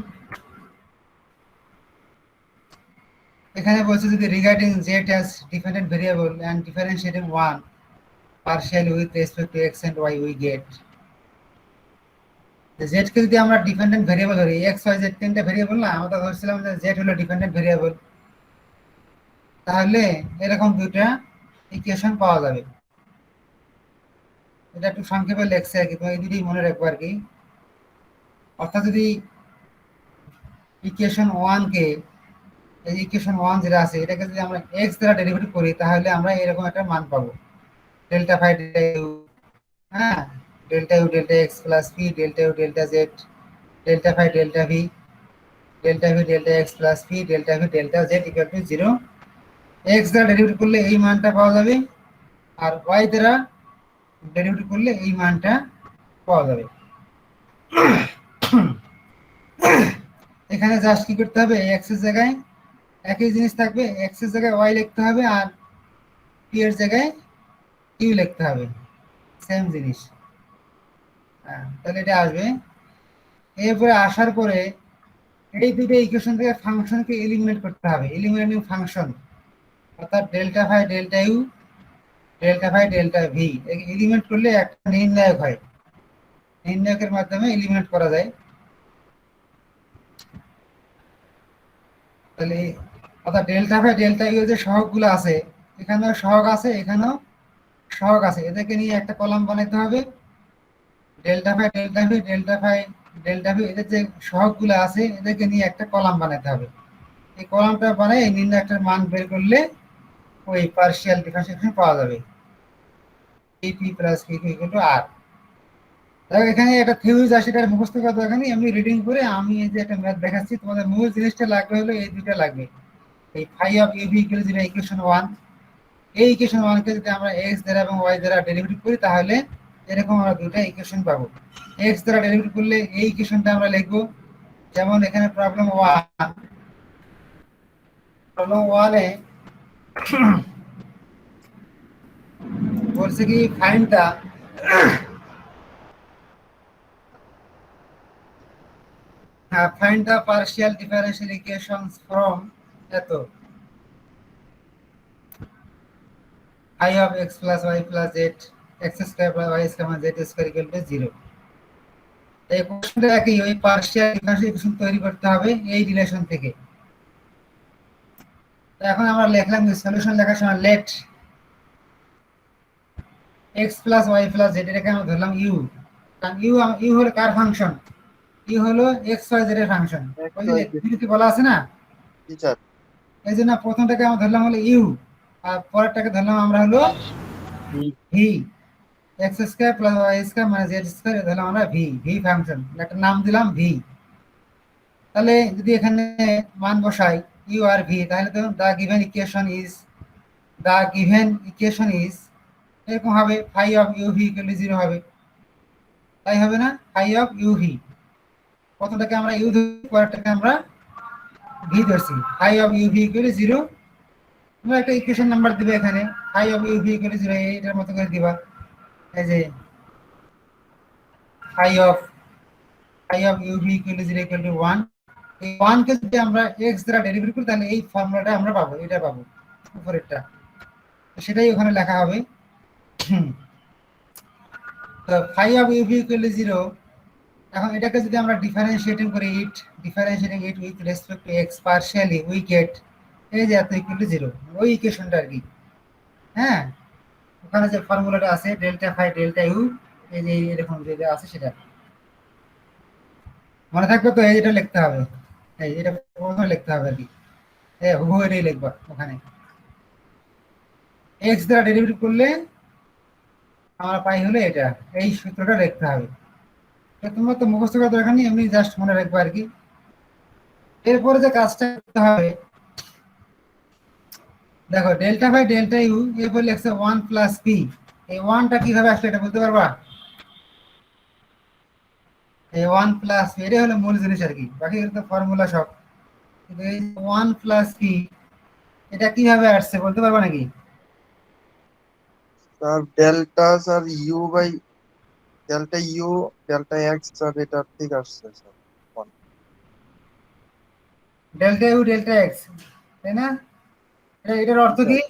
এখানে বলছে যদি regarding Z as dependent variable and differentiating one partially with respect to x and Y, we get Z কে যদি আমরা ডিপেন্ডেন্ট ভেরিয়েবল ধরি, এক্স ওয়াই জেড তিনটা ভেরিয়েবল না, আমরা ধরছিলাম যে জেড হলো ডিপেন্ডেন্ট ভেরিয়েবল, তাহলে এরকম দুইটা ইকুয়েশন পাওয়া যাবে। এটা একটু সংক্ষেপে লেখছে আর কি, তুমি এই দুটোই মনে রাখবো আর কি। অর্থাৎ যদি ইকুয়েশন ওয়ান কে, এই ইকুয়েশন ওয়ান যেটা আছে এটাকে যদি আমরা এক্স দ্বারা ডেরিভেটিভ করি, তাহলে আমরা এরকম একটা মান পাবো, ডেল্টা ফাই ডেল্টা ইউ। হ্যাঁ, delta u delta x plus p delta u delta z, delta phi delta v, delta v delta x plus p delta v delta z equal to 0। X দ্বারা derivative করলে এই মানটা পাওয়া যাবে, আর Y দ্বারা derivative করলে এই মানটা পাওয়া যাবে। এখানে জাস্ট কি করতে হবে, এক্স এর জায়গায় একই জিনিস থাকবে, এক্স এর জায়গায় ওয়াই লিখতে হবে, আর পি এর জায়গায় কিউ লিখতে হবে, সেম জিনিস। হ্যাঁ, তাহলে এটা আসবে। এরপরে আসার পরে এই দুটো ইকুয়েশন থেকে ফাংশনকে এলিমিনেট করতে হবে, এলিমিনেটিং ফাংশন, অর্থাৎ delta phi delta u delta phi delta v eliminate করলে একটা নির্ণায়ক হয়, নির্ণায়কের মাধ্যমে এলিমিনেট করা যায়। তাহলে অর্থাৎ ডেল্টা ফাই ডেল্টা ইউ যে সহগগুলো আছে, এখানেও সহগ আছে, এখানেও সহগ আছে, এদেরকে নিয়ে একটা কলাম বানাইতে হবে। Delta phi delta v delta phi delta v এদের যে সহগগুলো আছে এদেরকে নিয়ে একটা কলাম বানাইতে হবে। এই কলামটা বানাই নির্ণায়কটার মান বের করলে ওই পার্শিয়াল ডিফারেন্সিয়েশন পাওয়া যাবে, P plus P equal to R. দেখো এখানে একটা থিওরি আছে, সেটা মুখস্থ করা দরকার নেই, আমি রিডিং করে আমি এই যে একটা ম্যাথ দেখাচ্ছি, তোমাদের মূল জিনিসটা লাগবে হলো এই দুটো লাগবে, এই phi of U V equal যেটা ইকুয়েশন 1, এই ইকুয়েশন 1 কে যদি আমরা এক্স দ্বারা এবং ওয়াই দ্বারা ডেরিভেটিভ করি তাহলে এরকম আমরা দুটো ইকুয়েশন পাবো। এক্স দ্বারা ডেরিভেটিভ করলে এই ইকুয়েশনটা আমরা লিখবো, যেমন এখানে প্রবলেম 1 এ বলছে কি find the find the partial differential equations from এত I of x plus y plus z x square plus y square z square equal to 0। এই কোশ্চেনটা একই, ওই পার্শিয়াল ডিফারেন্সিয়াল ইকুয়েশন তৈরি করতে হবে এই রিলেশন থেকে। তো এখন আমরা লিখলাম সলিউশন লেখার সময় late x plus y plus z এটাকে আমরা ধরলাম u, কারণ u হলো কার ফাংশন, ই হলো এক্স ওয়াই জেড এর ফাংশন, ওই যে কি বলা আছে না টিচার। এই জন্য প্রথমটাকে আমরা ধরলাম হলো ইউ, আর পরেরটাকে ধরলাম আমরা হলো v, x square plus y square minus z square ধরলাম আমরা ভি, ভি ফাংশন, একটা নাম দিলাম ভি। তাহলে যদি এখানে মান বসাই ইউ আর ভি, তাহলে তো দা গিভেন ইকুয়েশন ইজ এরকম হবে, phi of U V equal to 0 হবে, তাই হবে না? ফাই অফ ইউ ভি, প্রথমটাকে আমরা ইউ ধরি, পরেরটাকে আমরা ভি ধরছি, phi of U V equal to 0। তোমরা একটা ইকুয়েশন নাম্বার দিবে এখানে, phi of U V equal to 0 এটার মতো করে দিবা, এই যে phi of U V equal to 0 equal to 1। এই 1 কে যদি আমরা x দ্বারা ডেরিভেটিভ করি তাহলে এই ফর্মুলাটা আমরা পাবো, এটা পাবো উপরেরটা, সেটাই ওখানে লেখা হবে। তো phi of U V equal to 0, এখন এটাকে যদি আমরা ডিফারেন্সিয়েটিং করি, differentiating it with respect to x partially we get এই যে এত ইকুয়াল টু 0, ওই ইকুয়েশনটা আর কি। হ্যাঁ, ওখানে যে ফর্মুলাটা আছে ডেল্টা ফাই ডেল্টা ইউ, এই যে এরকম যেটা আছে সেটা মনে থাকবে তো, এই এটা লিখতে হবে, এই এটা প্রথমে লিখতে হবে আর কি, এই হুবহু এটাই লিখবা ওখানে। এক্স দ্বারা ডেরিভেটিভ করলে আমরা পাই হলো এটা, এই সূত্রটা লিখতে হবে। তোমরা তো মুখস্থ করার দরকার নেই, এমনি জাস্ট মনে রাখবো আর কি। এরপরে যে কাজটা করতে হবে, দেখো ডেল্টা বাই ডেল্টা ইউ এরপর লিখছে 1 প্লাস পি, এই 1টা কিভাবে আসলে এটা বলতে পারবা? এই 1 প্লাস পি এটা হলো মূল জিনিস আর কি, বাকি তো ফর্মুলা সব, কিন্তু এই 1 প্লাস পি এটা কিভাবে আসছে বলতে পারবা নাকি? Sir delta sir u by delta u delta x sir এটা ঠিক আসছে sir. Delta u delta x, তাই না? এটার অর্থ কি?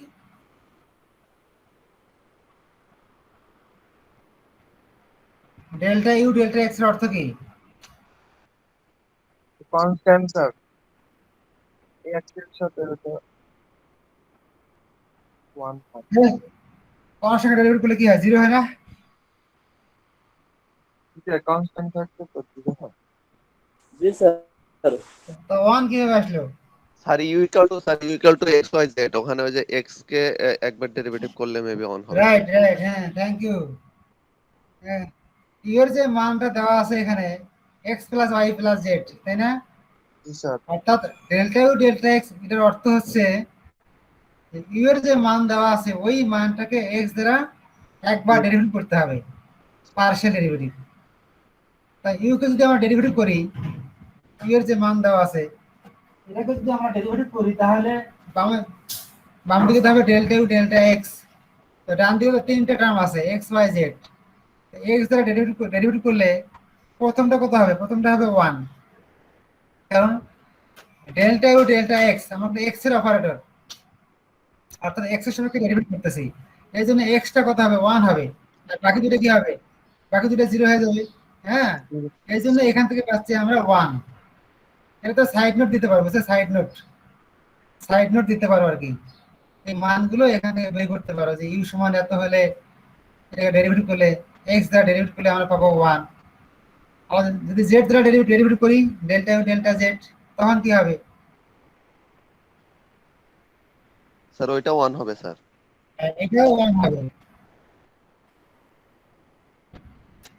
ডেল্টা ইউ ডেল্টা এক্স এর অর্থ কি? কনস্ট্যান্ট স্যার, এক্স এর সাথে এটা 1 হয়। কনস্ট্যান্ট ডেরিভেটিভ করলে কি হয়? 0 হয় না? এটা কনস্ট্যান্ট থাকতে তো 0 হয়। জি স্যার। তো 1 কিভাবে আসলো? Sir u equal to x Y z, ওখানে ওই যে এক্স কে একবার ডেরিভেটিভ করলে মেবি অন হবে। রাইট, হ্যাঁ, থ্যাংক ইউ। হ্যাঁ, ইউর যে মানটা দেওয়া আছে এখানে x plus y plus z, তাই না? জি স্যার। অর্থাৎ ডেল্টা ইউ ডেল্টা এক্স এটার অর্থ হচ্ছে ইউ এর যে মান দেওয়া আছে ওই মানটাকে x দ্বারা একবার ডেরিভেটিভ করতে হবে, পার্শিয়াল ডেরিভেটিভ। তাই ইউ কে যদি আমরা ডেরিভেটিভ করি, ইউ এর যে মান দেওয়া আছে এটাকে যদি আমরা ডেরিভেটিভ করি তাহলে বাম দিকে হবে ডেল্টা ইউ ডেল্টা এক্স, তো ডান দিকে তো তিনটে টার্ম আছে এক্স ওয়াই জেড, এক্স দ্বারা ডেরিভেটিভ করলে প্রথমটা কত হবে? প্রথমটা হবে 1, কারণ ডেল্টা ইউ ডেল্টা এক্স আমরা এক্স এর অপারেটর, অর্থাৎ এক্স এর সাপেক্ষে ডেরিভেটিভ করতেছি, এই জন্য এক্সটা কত হবে 1 হবে, আর বাকি দুটো কি হবে, বাকি দুটো 0 হয়ে যাবে। হ্যাঁ, এই জন্য এখান থেকে পাচ্ছি আমরা 1। এটা তো সাইড নোট দিতে পারবো, সাইড নোট, সাইড নোট দিতে পারো আর কি। এই মানগুলো এখানে বের করতে পারো যে ইউ সমান এত হলে এটাকে ডেরিভেটিভ করলে, এক্স দ্বারা ডেরিভেটিভ করলে আমরা পাবো 1। আর যদি জেড দ্বারা ডেরিভেটিভ করি ডেল্টা ইউ ডেল্টা জেড, তখন কি হবে, স্যার ওইটা 1 হবে স্যার। এটাও 1 হবে,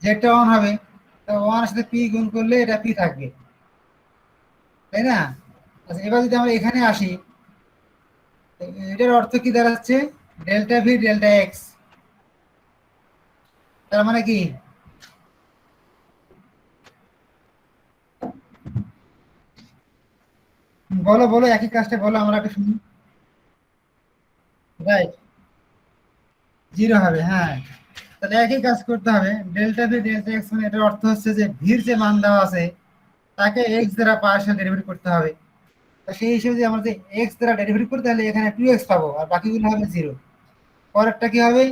জেডটা 1 হবে, তো 1 এর সাথে পি গুণ করলে এটা পি থাকবে, তাই না? আচ্ছা, এবার যদি আমরা এখানে আসি, এটার অর্থ কি দাঁড়াচ্ছে, ডেল্টা ভি ডেল্টা এক্স, তার মানে কি, বলো বলো, একই কাজটা বলো, আমরা একটু শুনি। রাইট, 0 হবে, হ্যাঁ। তাহলে একই কাজ করতে হবে, ডেল্টা ভি ডেল্টা এক্স, মানে এটার অর্থ হচ্ছে যে ভির যে মান দেওয়া আছে তাকে এক্স দ্বারা পার্শিয়াল ডেরিভেটিভ করতে হবে। তো সেই হিসেবে যদি আমরা যে এক্স দ্বারা ডেরিভেটিভ করি তাহলে এখানে 2x পাবো, আর বাকিগুলো হবে 0। পরেরটা কি হবে,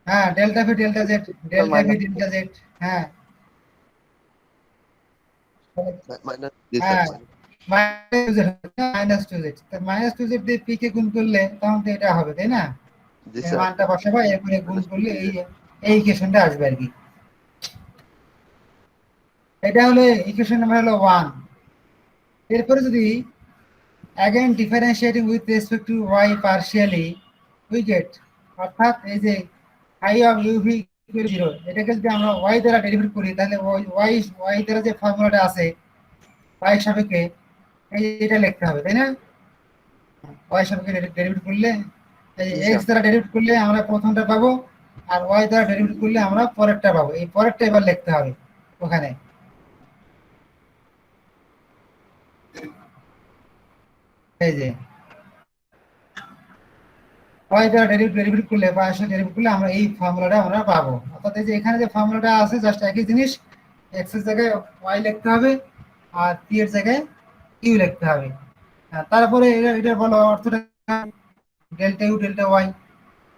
হ্যাঁ delta v delta z, delta v delta z, হ্যাঁ মাইনাস, জি স্যার। হ্যাঁ, minus two z, minus two z দিয়ে পি কে গুণ করলে তখন তো এটা হবে, তাই না? জি এই স্যার। মানটা বসাবো, এরপরে গুণ করলে এই এই ইকুয়েশনটা আসবে আর কি। এটা হলো ইকুয়েশন নাম্বার হলো 1। এরপরে যদি again differentiating with respect to y partially we get, অর্থাৎ এই যে i of uv equal 0, এটাকে যদি আমরা y দ্বারা ডেরিভেটিভ করি তাহলে y দ্বারা যে ফর্মুলাটা আছে y সাপেক্ষে এটা লিখতে হবে, তাই না? y সাপেক্ষে ডেরিভেটিভ করলে এই জি x স্যার। দ্বারা ডেরিভেটিভ করলে আমরা প্রথমটা পাবো, আর y দ্বারা ডেরিভেটিভ করলে আমরা পরেরটা পাবো, এই পরেরটা এবার লিখতে হবে ওখানে। এই যে y দ্বারা ডেরিভেটিভ করলে বা আসলে ডেরিভেটিভ করলে আমরা এই ফর্মুলাটা আমরা পাবো। অর্থাৎ এই যে এখানে যে ফর্মুলাটা আছে জাস্ট একই জিনিস, x এর জায়গায় y লিখতে হবে আর p এর জায়গায় q লিখতে হবে। তারপরে এটা বলো অর্থটা, delta u delta y,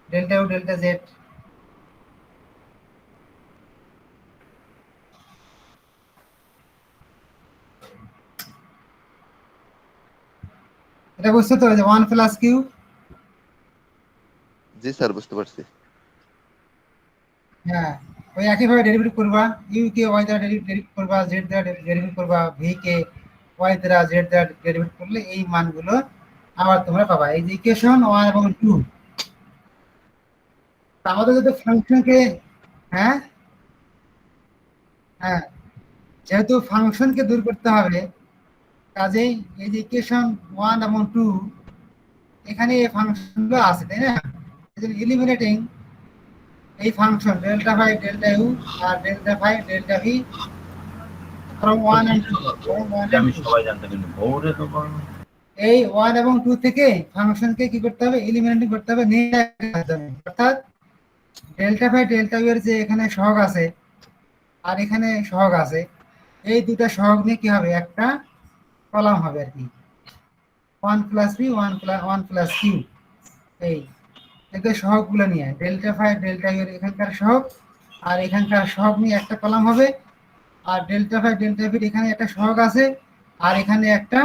delta u delta Z. এটা বুঝতে তো যে 1 প্লাস কিউ, জি স্যার, বুঝতে পারছি। হ্যাঁ ওই একইভাবে ডেরিভেটিভ করবা, ইউ কে ওয়াই দ্বারা ডেরিভেটিভ করবা, জেড দ্বারা ডেরিভেটিভ করবা, ভি কে ওয়াই দ্বারা জেড দ্বারা ডেরিভেটিভ করলে এই মানগুলো আবার তোমরা পাবা। এই যে ইকুয়েশন 1 এবং 2, আমাদের যদি ফাংশনকে, হ্যাঁ হ্যাঁ, যেহেতু ফাংশনকে দূর করতে হবে, কাজেই এই যে ইকুয়েশন 1 এবং 2 এখানে এই ফাংশনগুলো আছে, তাই না? এই জন্য এলিমিনেটিং এই function delta phi delta u আর delta phi delta v from 1 and 2, from 1 and 2, এই 1 এবং 2 থেকে ফাংশনকে কি করতে হবে, এলিমিনেটিং করতে হবে নির্ণয়ের মাধ্যমে। অর্থাৎ ডেল্টা ফাই ডেল্টা ইউ এর যে এখানে সহগ আছে আর এখানে সহগ আছে, এই দুটা সহগ নিয়ে কি হবে, একটা কলাম হবে আর কি, 1 প্লাস বি 1 প্লাস কিউ। এই এদের সহগগুলো নিয়ে ডেল্টা ফাই ডেল্টা ইউ এর এখানকার সহগ আর এখানকার সহগ নিয়ে একটা কলাম হবে, আর ডেল্টা ফাই ডেল্টা ভি এখানে একটা সহগ আছে আর এখানে একটা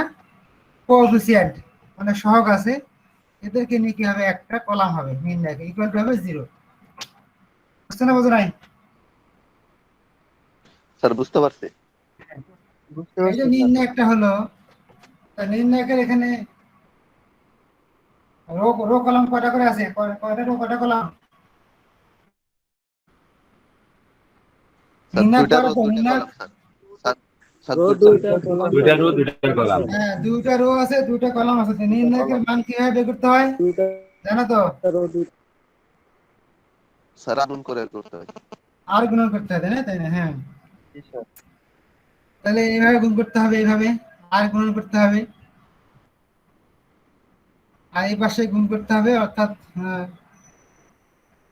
কোএফিসিয়েন্ট মানে সহগ আছে, এদেরকে নিয়ে কি হবে, একটা কলাম হবে, নির্ণয় ইকুয়াল টু হবে 0। বুঝতে না, বোঝো নাই? স্যার বুঝতে পারছি। বুঝতে এই পারছি যে স্যার। নির্ণয় একটা হলো, তা নির্ণয়কের এখানে রো রো কলাম কয়টা করে আছে, কয়টা রো কয়টা কলাম, স্যার নির্ণয় দুইটা করো রো তো, দুইটা নির্ণয়, column sir. Sir sir row দুইটা দুইটা কলাম। হ্যাঁ দুইটা রো আছে দুইটা কলাম আছে, তো নির্ণয়কের মান কিভাবে বের করতে হয় জানো তো? স্যার আগুন করে করতে হয়। আর গুণ করতে হবে, তাই না? তাই না, হ্যাঁ। জি স্যার। তাহলে এইভাবে গুণ করতে হবে, এইভাবে আর গুণ করতে হবে, আর এই পাশে গুণ করতে হবে, অর্থাৎ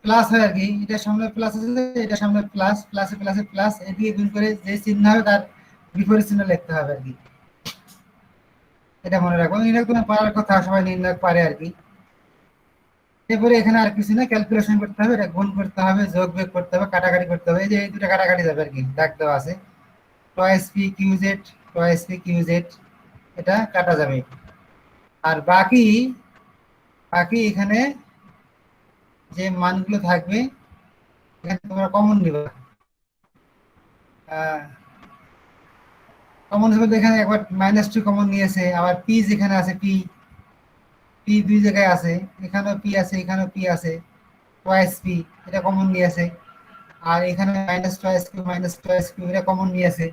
প্লাস হয় আর কি, এটার সামনে প্লাস আছে, এটার সামনে প্লাস, প্লাসে প্লাসে প্লাস, এদিকে গুণ করে যে চিহ্ন হবে তার বিপরীত চিহ্ন লিখতে হবে আর কি। এটা মনে রাখবো, নির্ণয় কোনো পারার কথা, সবাই নির্ণয় পারে আর কি। এরপরে এখানে আর কিছু না, ক্যালকুলেশন করতে হবে, এটা গুণ করতে হবে, যোগ বিয়োগ করতে হবে, কাটাকাটি করতে হবে। এই যে এই দুটো কাটাকাটি যাবে আর কি, দাগ দেওয়া আছে, টয়েস পি কিউ জেড, টয়েস পি কিউ জেড, এটা কাটা যাবে। আর বাকি বাকি এখানে যে মানগুলো থাকবে এখানে তোমরা কমন নিবা। কমন হিসেবে এখানে একবার -2 কমন নিয়েছে, আবার পি যেখানে আছে, পি পি দুই জায়গায় আছে, এখানেও পি আছে, এখানেও পি আছে, টয়েস পি, এটা কমন নিয়েছে। আর এখানে -2 এটা কমন নিয়েছে।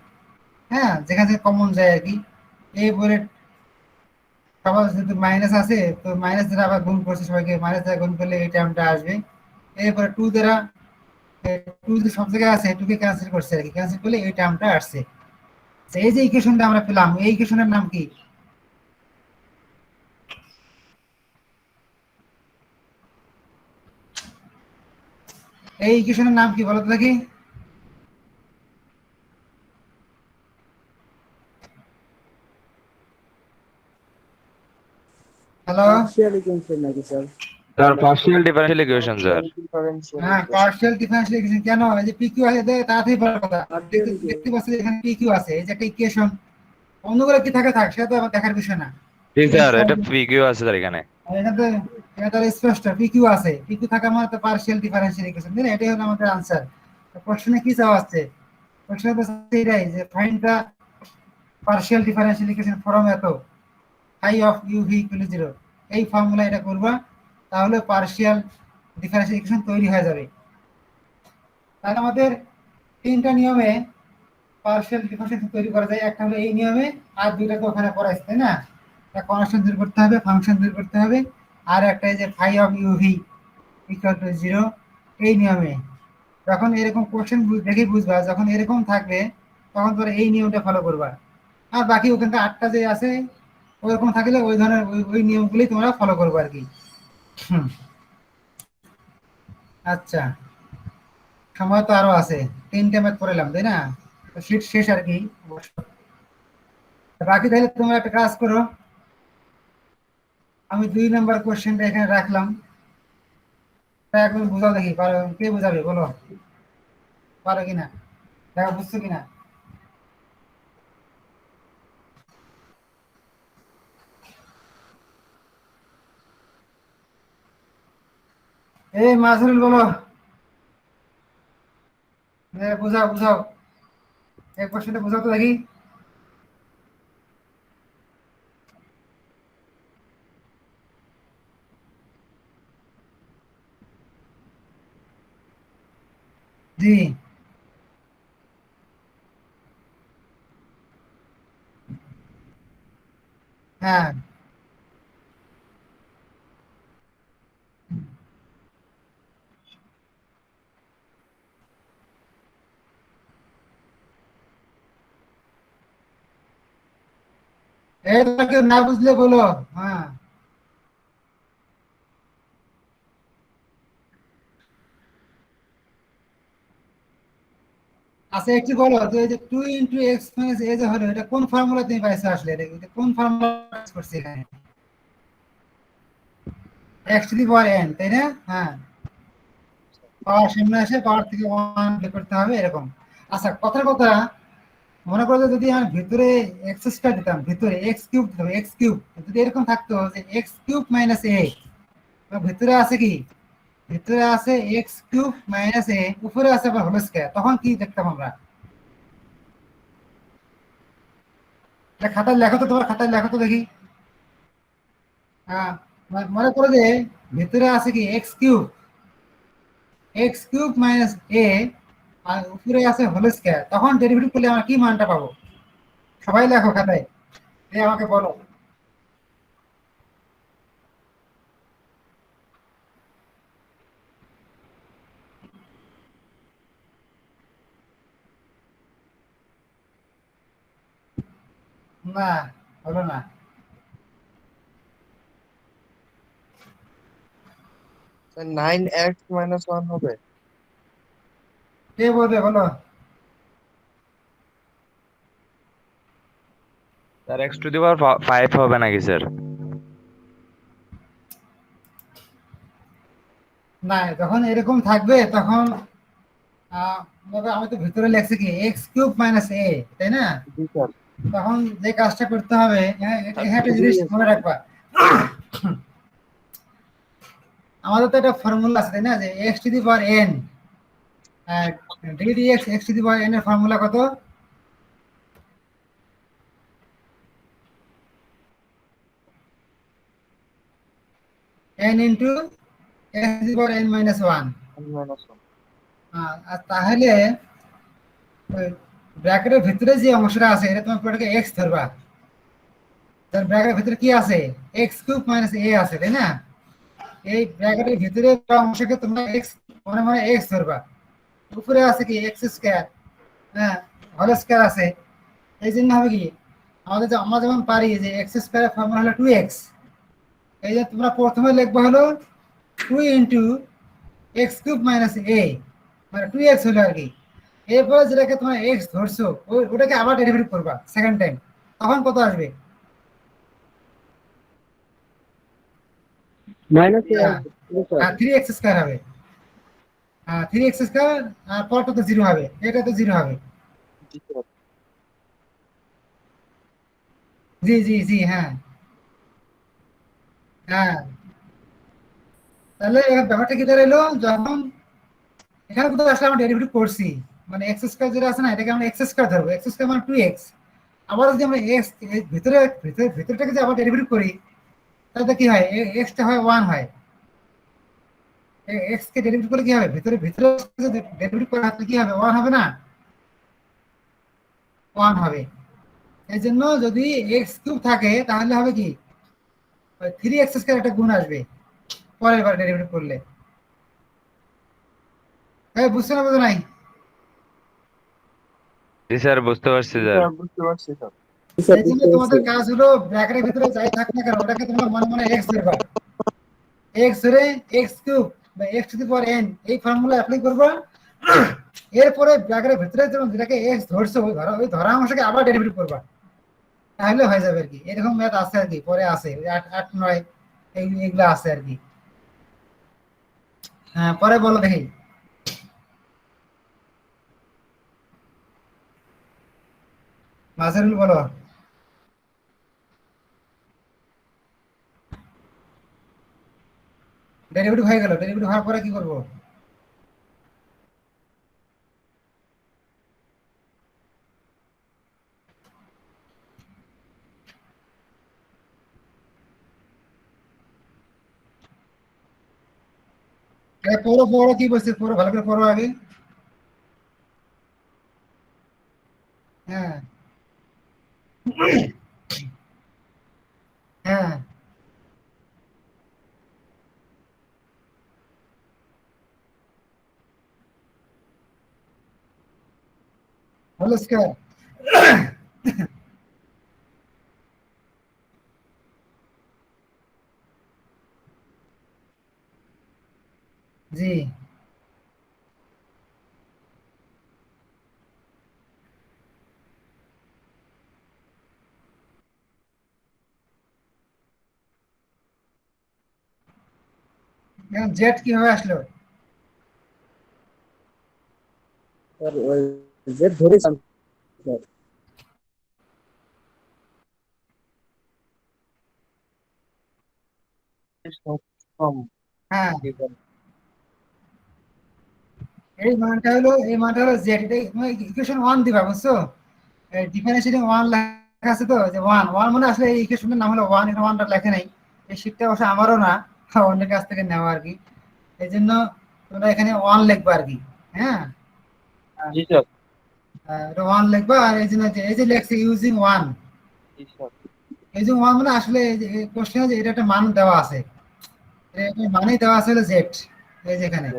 হ্যাঁ, যেখানে কমন যায় আর কি। এরপরে সবার যেহেতু মাইনাস আছে, তো মাইনাস দ্বারা আবার গুণ করছে, সবাইকে মাইনাস দ্বারা গুণ করলে এই টার্মটা আসবে। এরপরে 2 দ্বারা, 2 যে সব জায়গায় আছে, 2 কে ক্যান্সেল করছে আর কি, ক্যান্সেল করলে এই টার্মটা আসছে। তো এই যে ইকুয়েশনটা আমরা পেলাম, এই ইকুয়েশনের নাম কি? এই ইকুয়েশনের নাম কি বলো তো দেখি? Hello? Sir partial differential equation sir. Differential হ্যাঁ, ইকুয়েশন। Partial differential equation. কেন? এই যে পিকিউ আছে, তাড়াতাড়ি বলার কথা। দেখতে পাচ্ছি যে এখানে পিকিউ আছে, এই যে একটা ইকুয়েশন। অন্যগুলো কি থাকে থাক, সেটা তো আমার দেখার বিষয় না। জি স্যার, এটা পিকিউ আছে স্যার এখানে। আর এখানে তো স্পষ্ট পিকিউ আছে, পিকিউ থাকা মানে তো পার্শিয়াল ডিফারেন্সিয়াল ইকুয়েশন, তাই না? এটাই হলো আমাদের আনসার। প্রশ্নে কি চাওয়া হচ্ছে? প্রশ্নে তো এটাই যে find the partial differential equation form এত আই of U V equal to 0, এই ফর্মুলা এটা করবা, তাহলে পার্শিয়াল ডিফারেন্সিয়াল ইকুয়েশন তৈরি হয়ে যাবে। তাহলে আমাদের 3টা নিয়মে পার্শিয়াল ডিফারেন্সিয়াল তৈরি করা যায়। একটা হলো এই নিয়মে, আর দুইটা তো ওখানে পড়াইছে, তাই না? একটা কনস্ট্যান্ট দূর করতে হবে, ফাংশন দূর করতে হবে, আর একটা এই যে phi of U V equal to 0, এই নিয়মে। যখন এরকম কোশ্চেন দেখেই বুঝবা, যখন এরকম থাকবে তখন তোমরা এই নিয়মটা ফলো করবা। আর বাকি ওখানটা 8টা যে আছে ওরকম থাকলে ওই ধরনের ওই নিয়মগুলি তোমরা ফলো করবো আর কি। হুম, আচ্ছা, সময় তো আরো আছে, 3টে ম্যাথ পড়ালাম, তাই না? তো শীট শেষ আর কি। বাকি তাহলে তোমরা একটা কাজ করো, আমি 2 নম্বর কোশ্চেনটা এখানে রাখলাম, তা একবার বুঝাও দেখি, পারো? কে বুঝাবে বলো, পারো কিনা, দেখো বুঝছো কিনা। এই মাসুল বলো, বুঝাও বুঝাও, এই কোশ্চেনটা বুঝাও তো দেখি। জি, হ্যাঁ, এই তোমরা কেউ না বুঝলে বলো। হ্যাঁ, আচ্ছা একটু বলো তো, এই যে 2 × x - a যে হলো, এটা কোন ফর্মুলা তুমি পাইছো আসলে? এটা কোন ফর্মুলা করছে এখানে? x⁴n, তাই না? হ্যাঁ, পাওয়ার সামনে আসে, পাওয়ার থেকে 1 বের করতে হবে, এরকম। আচ্ছা, কথার কথা, মনে করো যে যদি আমি ভিতরে x² দিতাম, ভিতরে x³ দিতাম, x³ যদি এরকম থাকতো যে x³ - a, ভিতরে আছে কি? ভিতরে আছে x³ - a, উপরে আছে আবার হোল স্কয়ার, তখন কি দেখতাম আমরা? এটা খাতায় লেখো তো, তোমার খাতায় লেখো তো দেখি। হ্যাঁ, মনে করো যে ভিতরে আছে কি x³ - a, আর উপরে আছে হোল স্কয়ার, তখন ডেরিভেটিভ করলে আমরা কি মানটা পাবো? সবাই লেখো খাতায়, আমাকে বলো। না, হলো না। 9x minus 1 হবে। কে বলবে বলো? স্যার এক্স টু দি পাওয়ার 5 হবে নাকি স্যার? না, যখন এরকম থাকবে তখন আমি তো ভিতরে লেখছি কি এক্স কিউব মাইনাস এ, তাই না? জি স্যার। তখন যে কাজটা করতে হবে, এখানে একটা জিনিস মনে রাখবা, আমাদের তো একটা ফর্মুলা আছে তাই না, যে x to the power N D x x to the power N এর ফর্মুলা কত? N into x to the power N minus one. minus 1। আর তাহলে ব্র্যাকেটের ভিতরে যে অংশটা আছে এটা তোমার পুরোটাকে এক্স ধরবা, তার ব্র্যাকেটের ভিতরে কি আছে? এক্স কিউব মাইনাস এ আছে, তাই না? এই ব্র্যাকেটের ভিতরে অংশকে তোমরা এক্স মনে মনে এক্স ধরবা। উপরে আছে কি এক্স স্কয়ার, হ্যাঁ, হোল স্কয়ার আছে। এই জন্য হবে কি, আমরা যেমন পারি যে এক্স স্কয়ারের ফর্মুলা হলো 2x, এই যে তোমরা প্রথমে লিখবা হলো 2 ইন্টু এক্স কিউব মাইনাস এ, মানে 2x হলো আর কি। এরপরে যেটাকে তোমরা এক্স ধরছো ওটাকে আবার ডেরিভেটিভ করবা সেকেন্ড টাইম, তখন কত আসবে? মাইনাস এ হ্যাঁ, স্যার। 3x স্কয়ার হবে। 3x স্কয়ার, আর পরটা তো 0 হবে, এটা তো 0 হবে। জি স্যার। জি জি জি, হ্যাঁ হ্যাঁ। তাহলে এবার ব্যাপারটা কি দাঁড়ালো, যখন এখানে কোথাও আসলে আমরা ডেরিভেটিভ করছি, মানে এক্স স্কয়ার যেটা আছে না, এটাকে আমরা এক্স স্কয়ার ধরবো, এক্স স্কয়ার মানে 2x। আবার যদি আমরা এক্স ভিতরে ভিতরটাকে যে আবার ডেরিভেটিভ করি, তাহলে কি হয়? এক্সটা হয় 1 হয়। এক্স কে ডেরিভেটিভ করলে কি হবে? ভিতরে ভিতরে ডেরিভেটিভ করা হাতে কি হবে? 1 হবে না? 1 হবে। এই জন্য যদি এক্স কিউব থাকে তাহলে হবে কি, 3x স্কয়ার একটা গুণ আসবে পরের বার ডেরিভেটিভ করলে। বুঝছো না বুঝো নাই? জি স্যার, বুঝতে পারছি জি স্যার। স্যার, বুঝতে পারছি স্যার। স্যার এই জন্য বুঝতে পারছি। তোমাদের কাজ হলো ব্র্যাকেটের ভিতরে যাই থাক না কেন ওটাকে তোমরা মনে মনে এক্স ধরবা, এক্স ধরে এক্স কিউব বা x to the power N এই ফর্মুলা অ্যাপ্লাই করবা। এরপরে ব্র্যাকেটের ভিতরে যখন যেটাকে এক্স ধরছো ওই ধরা অংশকে আবার ডেরিভেটিভ করবা, তাহলে হয়ে যাবে আর কি। এরকম ম্যাথ আছে আর কি, পরে আছে 8 9 এইগুলো আছে আর কি। হ্যাঁ, পরে বলো দেখি। মাঝারুল বলো। ডেরিভেটিভ হয়ে গেল, ডেরিভেটিভ হওয়ার পরে কি করবো? পড়ো পড়ো, কি বলছে পড়ো, ভালো করে পড়ো আগে। হ্যাঁ হ্যাঁ, হলো স্কয়ার। জি, এখন জেড কিভাবে আসলো? স্যার ওই যে ধরেছিলাম স্যার। কম। হ্যাঁ, জি স্যার। এই মানটা হলো জেড, এটা ইকুয়েশন 1 দিবা, বুঝছো? ডিফারেন্সিয়েটিং 1 লেখা আছে তো, যে 1 1 মানে আসলে এই ইকুয়েশনের নাম হলো 1, এটা 1টা লেখা নাই। এই শীটটা অবশ্য আমারও না, অন্যের কাছ থেকে নেওয়া আর কি। এই জন্য তোমরা এখানে 1 লিখবা আর কি। হ্যাঁ, জি স্যার। এটা 1 লিখবা। আর এই যে লেখছে ইউজিং 1, জি স্যার। ইউজিং 1 মানে আসলে কোশ্চেনে যে এটা একটা মান দেওয়া আছে, এটা মানেই দেওয়া আছে হলো জেড। এই যেখানে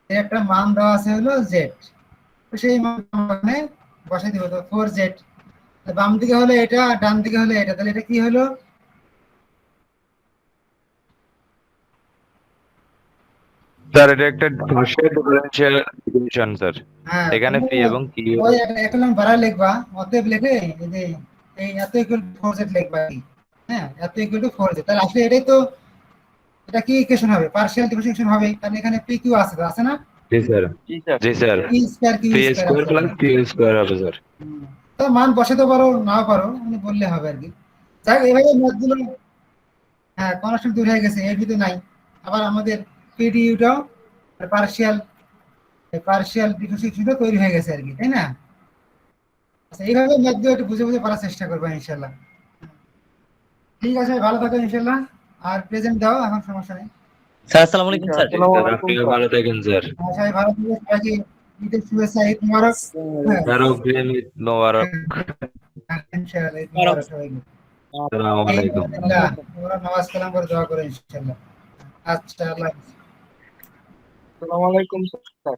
এর একটা মান দেওয়া আছে হলো জেড, তো সেই মানে বসাই দিব তো 4z। বাম দিকে হলো এটা, ডান দিকে হলো এটা, তাহলে এটা কি হলো? স্যার এটা একটা পার্শিয়াল ডিফারেনশিয়াল ইকুয়েশন স্যার। হ্যাঁ এখানে তুমি পি এবং কিউ ওই একটা লাইন বাড়ায় লিখবা, অতএব লিখে এই যে এই এত ইকুয়াল টু 4z লিখবা কি, হ্যাঁ এত ইকুয়াল টু 4z, তাহলে আসলে এটাই তো, এটা কি ইকুয়েশন হবে, পার্শিয়াল ডিফারেন্সিয়েশন হবে, কারণ এখানে পি কিউ আছে তো, আছে না, জি স্যার জি sir P square Q P square square আছে। প্লাস কিউ স্কোয়ার হবে স্যার। তো মান বসাতে পারো নাও পারো, আমি বললে হবে আর কি। যাই হোক, এইভাবে ম্যাথগুলো, হ্যাঁ কনস্ট্যান্ট দূর হয়ে গেছে, এর ভিতরে নাই। আবার আমাদের পিডিইউটাও পার্শিয়াল পার্শিয়াল ডিফারেন্সিয়েশনটা তৈরি হয়ে গেছে আর কি, তাই না? আচ্ছা এইভাবে ম্যাথগুলো একটু বুঝে বুঝে পড়ার চেষ্টা করবো ইনশাল্লাহ। ঠিক আছে, ভালো থাকো ইনশাল্লাহ। আর প্রেজেন্ট দাও, এখন সমস্যা নেই। স্যার আসসালামু আলাইকুম স্যার। আসসালামু স্যার আলাইকুম আপনিও স্যার। ভালো থাকেন স্যার। সবাই ভালো থাকবে, সবাইকে ঈদের শুভেচ্ছা, ঈদ মোবারক। হ্যাঁ, স্যার অগ্রিম ঈদ মোবারক। ইনশাআল্লাহ ঈদ মোবারক সবাইকে। আসসালামু আলাইকুম। আলহামদুলিল্লাহ, তোমরা নামাজ কালাম করে দোয়া করো ইনশাআল্লাহ। আচ্ছা, আল্লাহ হাফেজ। আসসালামু আলাইকুম স্যার।